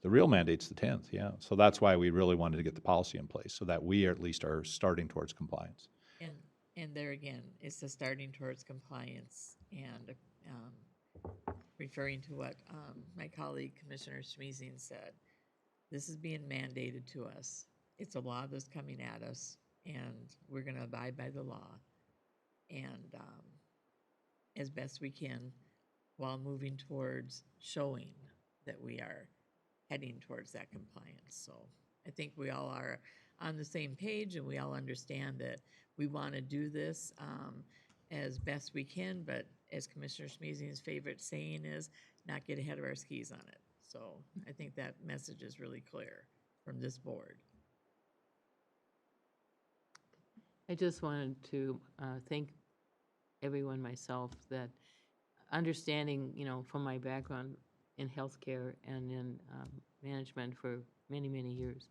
the real mandate's the 10th, yeah. So that's why we really wanted to get the policy in place, so that we at least are starting towards compliance. And there again, it's the starting towards compliance, and referring to what my colleague Commissioner Schmeezing said, this is being mandated to us. It's a law that's coming at us, and we're going to abide by the law, and as best we can, while moving towards showing that we are heading towards that compliance. So I think we all are on the same page, and we all understand that we want to do this as best we can, but as Commissioner Schmeezing's favorite saying is, not get ahead of our skis on it. So I think that message is really clear from this board. I just wanted to thank everyone, myself, that understanding, from my background in healthcare and in management for many, many years,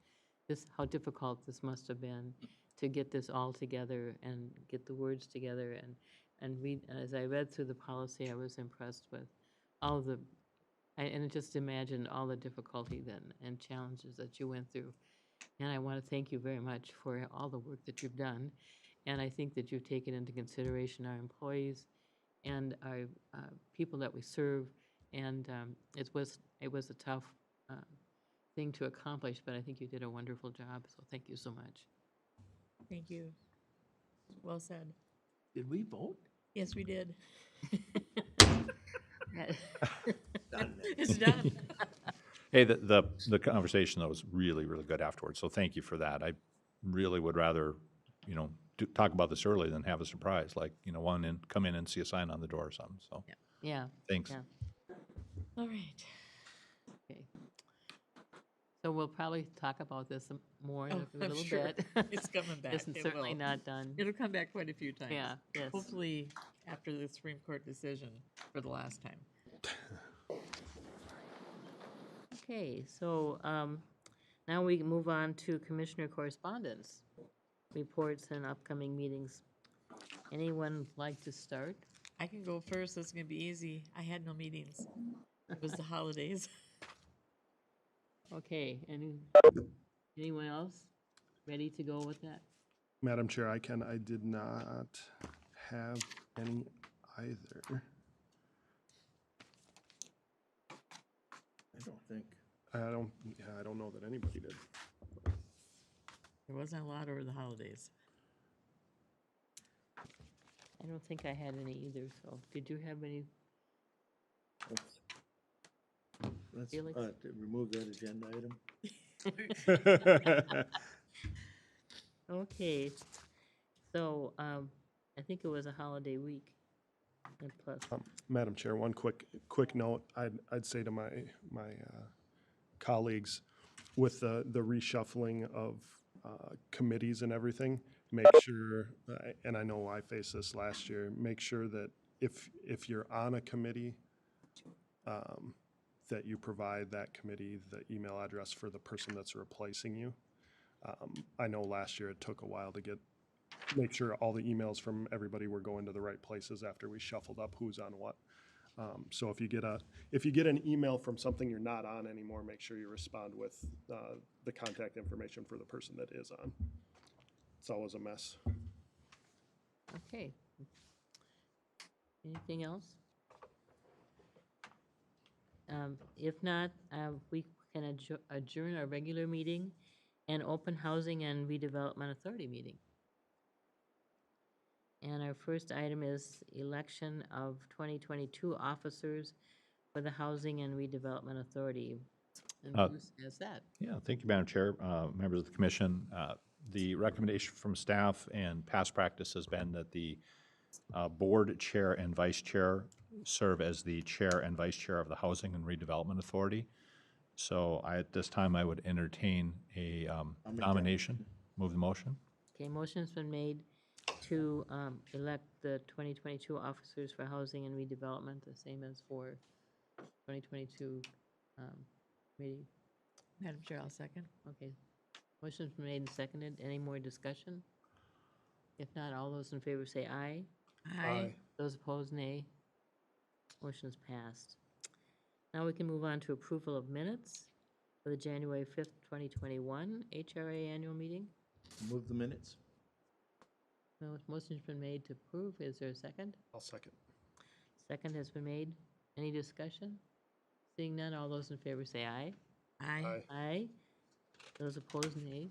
how difficult this must have been to get this all together and get the words together and read. As I read through the policy, I was impressed with all of and just imagine all the difficulty and challenges that you went through. And I want to thank you very much for all the work that you've done. And I think that you've taken into consideration our employees and our people that we serve. And it was a tough thing to accomplish, but I think you did a wonderful job. So thank you so much. Thank you. Well said. Did we vote? Yes, we did. Done. It's done. Hey, the conversation though was really, really good afterwards, so thank you for that. I really would rather, talk about this early than have a surprise, like, come in and see a sign on the door or something, so. Yeah. Thanks. Yeah. All right. Okay. So we'll probably talk about this more in a I'm little sure. bit. It's coming back. It's It certainly will. not done. It'll come back quite a few times. Yeah, yes. Hopefully after the Supreme Court decision for the last time. Okay, so now we can move on to Commissioner correspondence, reports and upcoming meetings. Anyone like to start? I can go first. It's going to be easy. I had no meetings. It was the holidays. Okay, anyone else ready to go with that? Madam Chair, I did not have any either. I don't think. I don't know that anybody did. There wasn't a lot over the holidays. I don't think I had any either, so did you have any? Let's Felix? remove that agenda item. Okay, so I think it was a holiday week. And plus, Madam Chair, one quick note. I'd say to my colleagues, with the reshuffling of committees and everything, make sure, and I know I faced this last year, make sure that if you're on a committee, that you provide that committee the email address for the person that's replacing you. I know last year it took a while to make sure all the emails from everybody were going to the right places after we shuffled up who's on what. So if you get an email from something you're not on anymore, make sure you respond with the contact information for the person that is on. It's always a mess. okay. Anything else? If not, we can adjourn our regular meeting and open Housing and Redevelopment Authority meeting. And our first item is election of 2022 officers for the Housing and Redevelopment Authority. And Bruce has that. Yeah, thank you, Madam Chair, members of the commission. The recommendation from staff and past practice has been that the board chair and vice chair serve as the chair and vice chair of the Housing and Redevelopment Authority. So at this time, I would entertain a nomination. Move the motion. Okay, motion's been made to elect the 2022 officers for Housing and Redevelopment, the same as for 2022 committee. Madam Chair, I'll second. Okay, motion's been made and seconded. Any more discussion? If not, all those in favor say aye. Aye. Those opposed, nay. Motion's passed. Now we can move on to approval of minutes for the January 5th, 2021 HRA annual meeting. Move the minutes. Well, motion's been made to approve. Is there a second? I'll second. Second has been made. Any discussion? Seeing none, all those in favor say aye. Aye. Aye. Those opposed, nay.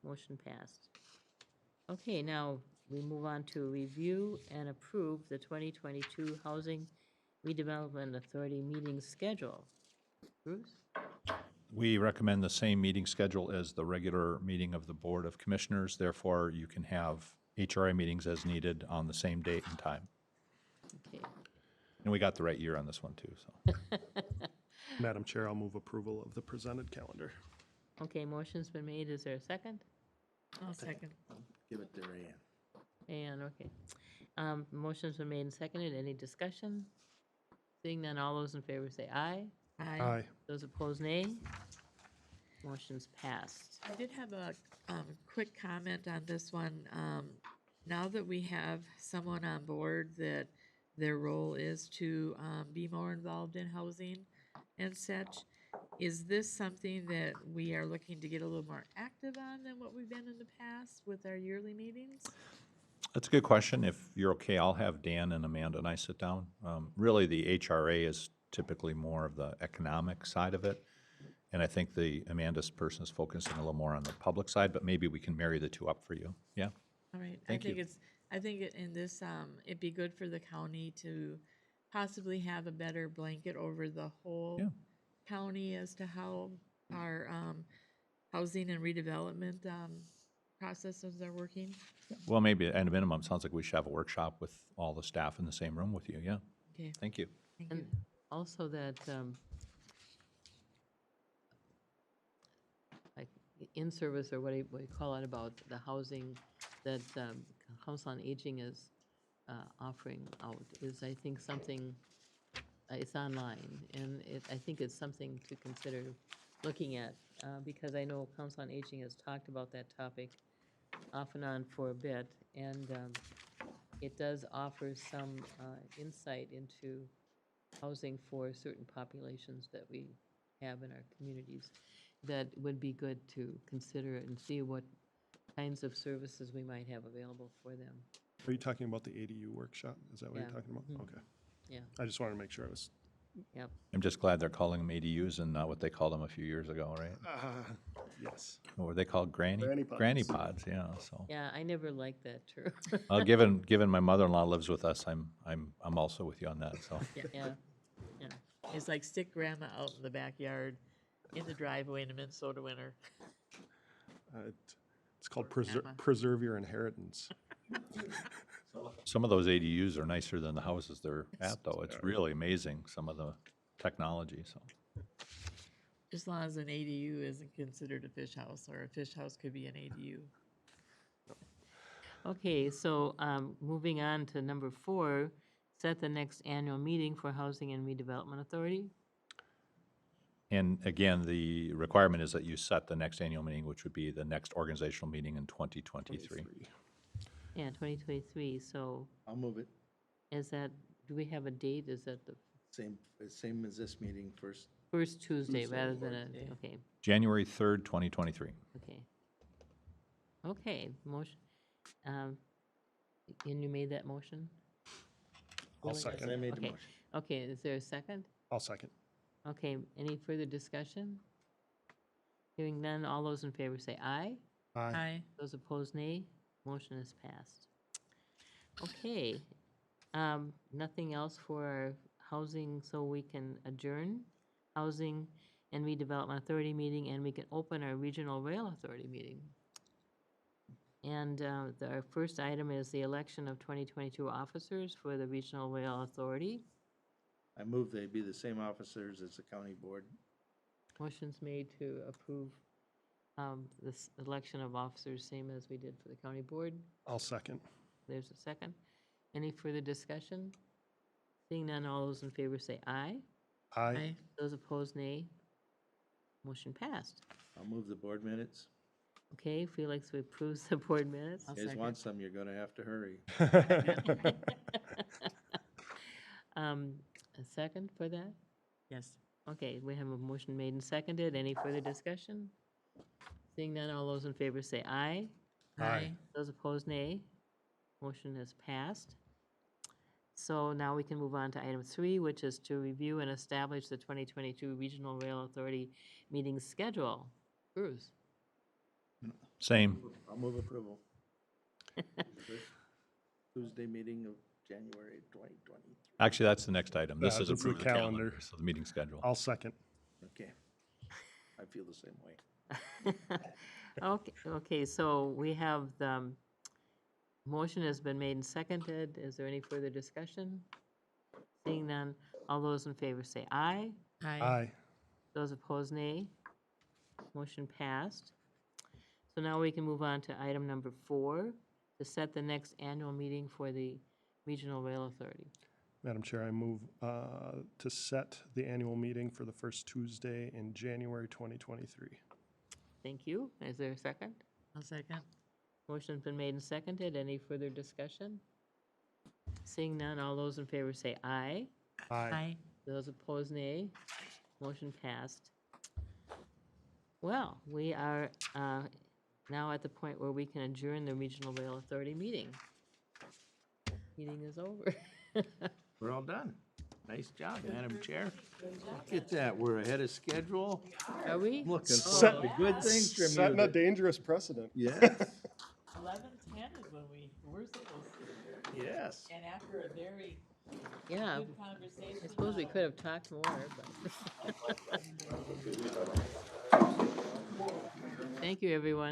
Motion passed. Okay, now we move on to review and approve the 2022 Housing Redevelopment Authority meeting schedule. Bruce? We recommend the same meeting schedule as the regular meeting of the Board of Commissioners. Therefore, you can have HRA meetings as needed on the same date and time. Okay. And we got the right year on this one, too. So. Madam Chair, I'll move approval of the presented calendar. Okay, motion's been made. Is there a second? I'll second. Give it to Ann. And, okay. Motion's been made and seconded. Any discussion? Seeing none, all those in favor say aye. Aye. Those opposed, nay. Motion's passed. I did have a quick comment on this one. Now that we have someone on board that their role is to be more involved in housing and such, is this something that we are looking to get a little more active on than what we've been in the past with our yearly meetings? That's a good question. If you're okay, I'll have Dan and Amanda and I sit down. Really, the HRA is typically more of the economic side of it. And I think Amanda's person is focusing a little more on the public side, but maybe we can marry the two up for you. Yeah? All right. Thank you. I think in this, it'd be good for the county to possibly have a better blanket over the whole county as to how our housing and redevelopment processes are working? Well, maybe at a minimum, sounds like we should have a workshop with all the staff in the same room with you, yeah. Okay. Thank you. Thank And you. also that, like, in-service or what do you call it about the housing that Council on Aging is offering out is, I think, something, it's online, and I think it's something to consider looking at, because I know Council on Aging has talked about that topic off and on for a bit, and it does offer some insight into housing for certain populations that we have in our communities that would be good to consider and see what kinds of services we might have available for them. Are you talking about the ADU workshop? Is that what Yeah. you're talking about? Mhm. Okay. Yeah. I just wanted to make sure I was. Yep. I'm just glad they're calling them ADUs and not what they called them a few years ago, right? Yes. What were they called? Granny pods. Granny pods, yeah, so. Yeah, I never liked that term. Well, given my mother-in-law lives with us, I'm also with you on that, so. Yeah. It's like stick grandma out in the backyard, in the driveway in the Minnesota winter. It's called Grandma. preserve your inheritance. Some of those ADUs are nicer than the houses they're at, though. It's really amazing, some of the technology, so. As long as an ADU isn't considered a fish house, or a fish house could be an ADU. Okay, so moving on to number 4, set the next annual meeting for Housing and Redevelopment Authority. And again, the requirement is that you set the next annual meeting, which would be the next organizational meeting in 2023. Yeah, 2023, so I'll move it. is that, do we have a date? Is that the Same as this meeting, first. first Tuesday Tuesday rather before than the- okay, January 3rd, 2023. okay. Okay, motion, and you made that motion? I'll Willie? second. I made the Okay. motion. Okay, is there a second? I'll second. Okay, any further discussion? Hearing none, all those in favor say aye. Aye. Aye. Those opposed, nay. Motion is passed. Okay, nothing else for our housing, so we can adjourn Housing and Redevelopment Authority meeting, and we can open our Regional Rail Authority meeting. And our first item is the election of 2022 officers for the Regional Rail Authority. I move they be the same officers as the county board. Motion's made to approve this election of officers, same as we did for the county board. I'll second. There's a second. Any further discussion? Seeing none, all those in favor say aye. Aye. Those opposed, nay. Motion passed. I'll move the board minutes. Okay, Felix approves the board minutes. I'll You guys second. want some, you're gonna have to hurry. A second for that? Yes. Okay, we have a motion made and seconded. Any further discussion? Seeing none, all those in favor say aye. Aye. Those opposed, nay. Motion is passed. So now we can move on to item 3, which is to review and establish the 2022 Regional Rail Authority meeting schedule. Bruce? Same. I'll move approval. Tuesday meeting of January 2023. Actually, that's the next item. This Yeah, is that's the approve the calendar, calendar. so the meeting schedule. I'll second. Okay. I feel the same way. Okay, so we have the motion has been made and seconded. Is there any further discussion? Seeing none, all those in favor say aye. Aye. Those opposed, nay. Motion passed. So now we can move on to item number 4, to set the next annual meeting for the Regional Rail Authority. Madam Chair, I move to set the annual meeting for the first Tuesday in January 2023. Thank you. Is there a second? I'll second. Motion's been made and seconded. Any further discussion? Seeing none, all those in favor say aye. Aye. Those opposed, nay. Motion passed. Well, we are now at the point where we can adjourn the Regional Rail Authority meeting. Meeting is over. We're all done. Nice job, Madam Chair. Look at that, we're ahead of schedule. Are we? Looking Set- forward to good things from you. Setting a dangerous precedent. Yes, 11:10 is when we were supposed to. yes. And after a very Yeah, I suppose we could have talked more, but. Thank you, everyone.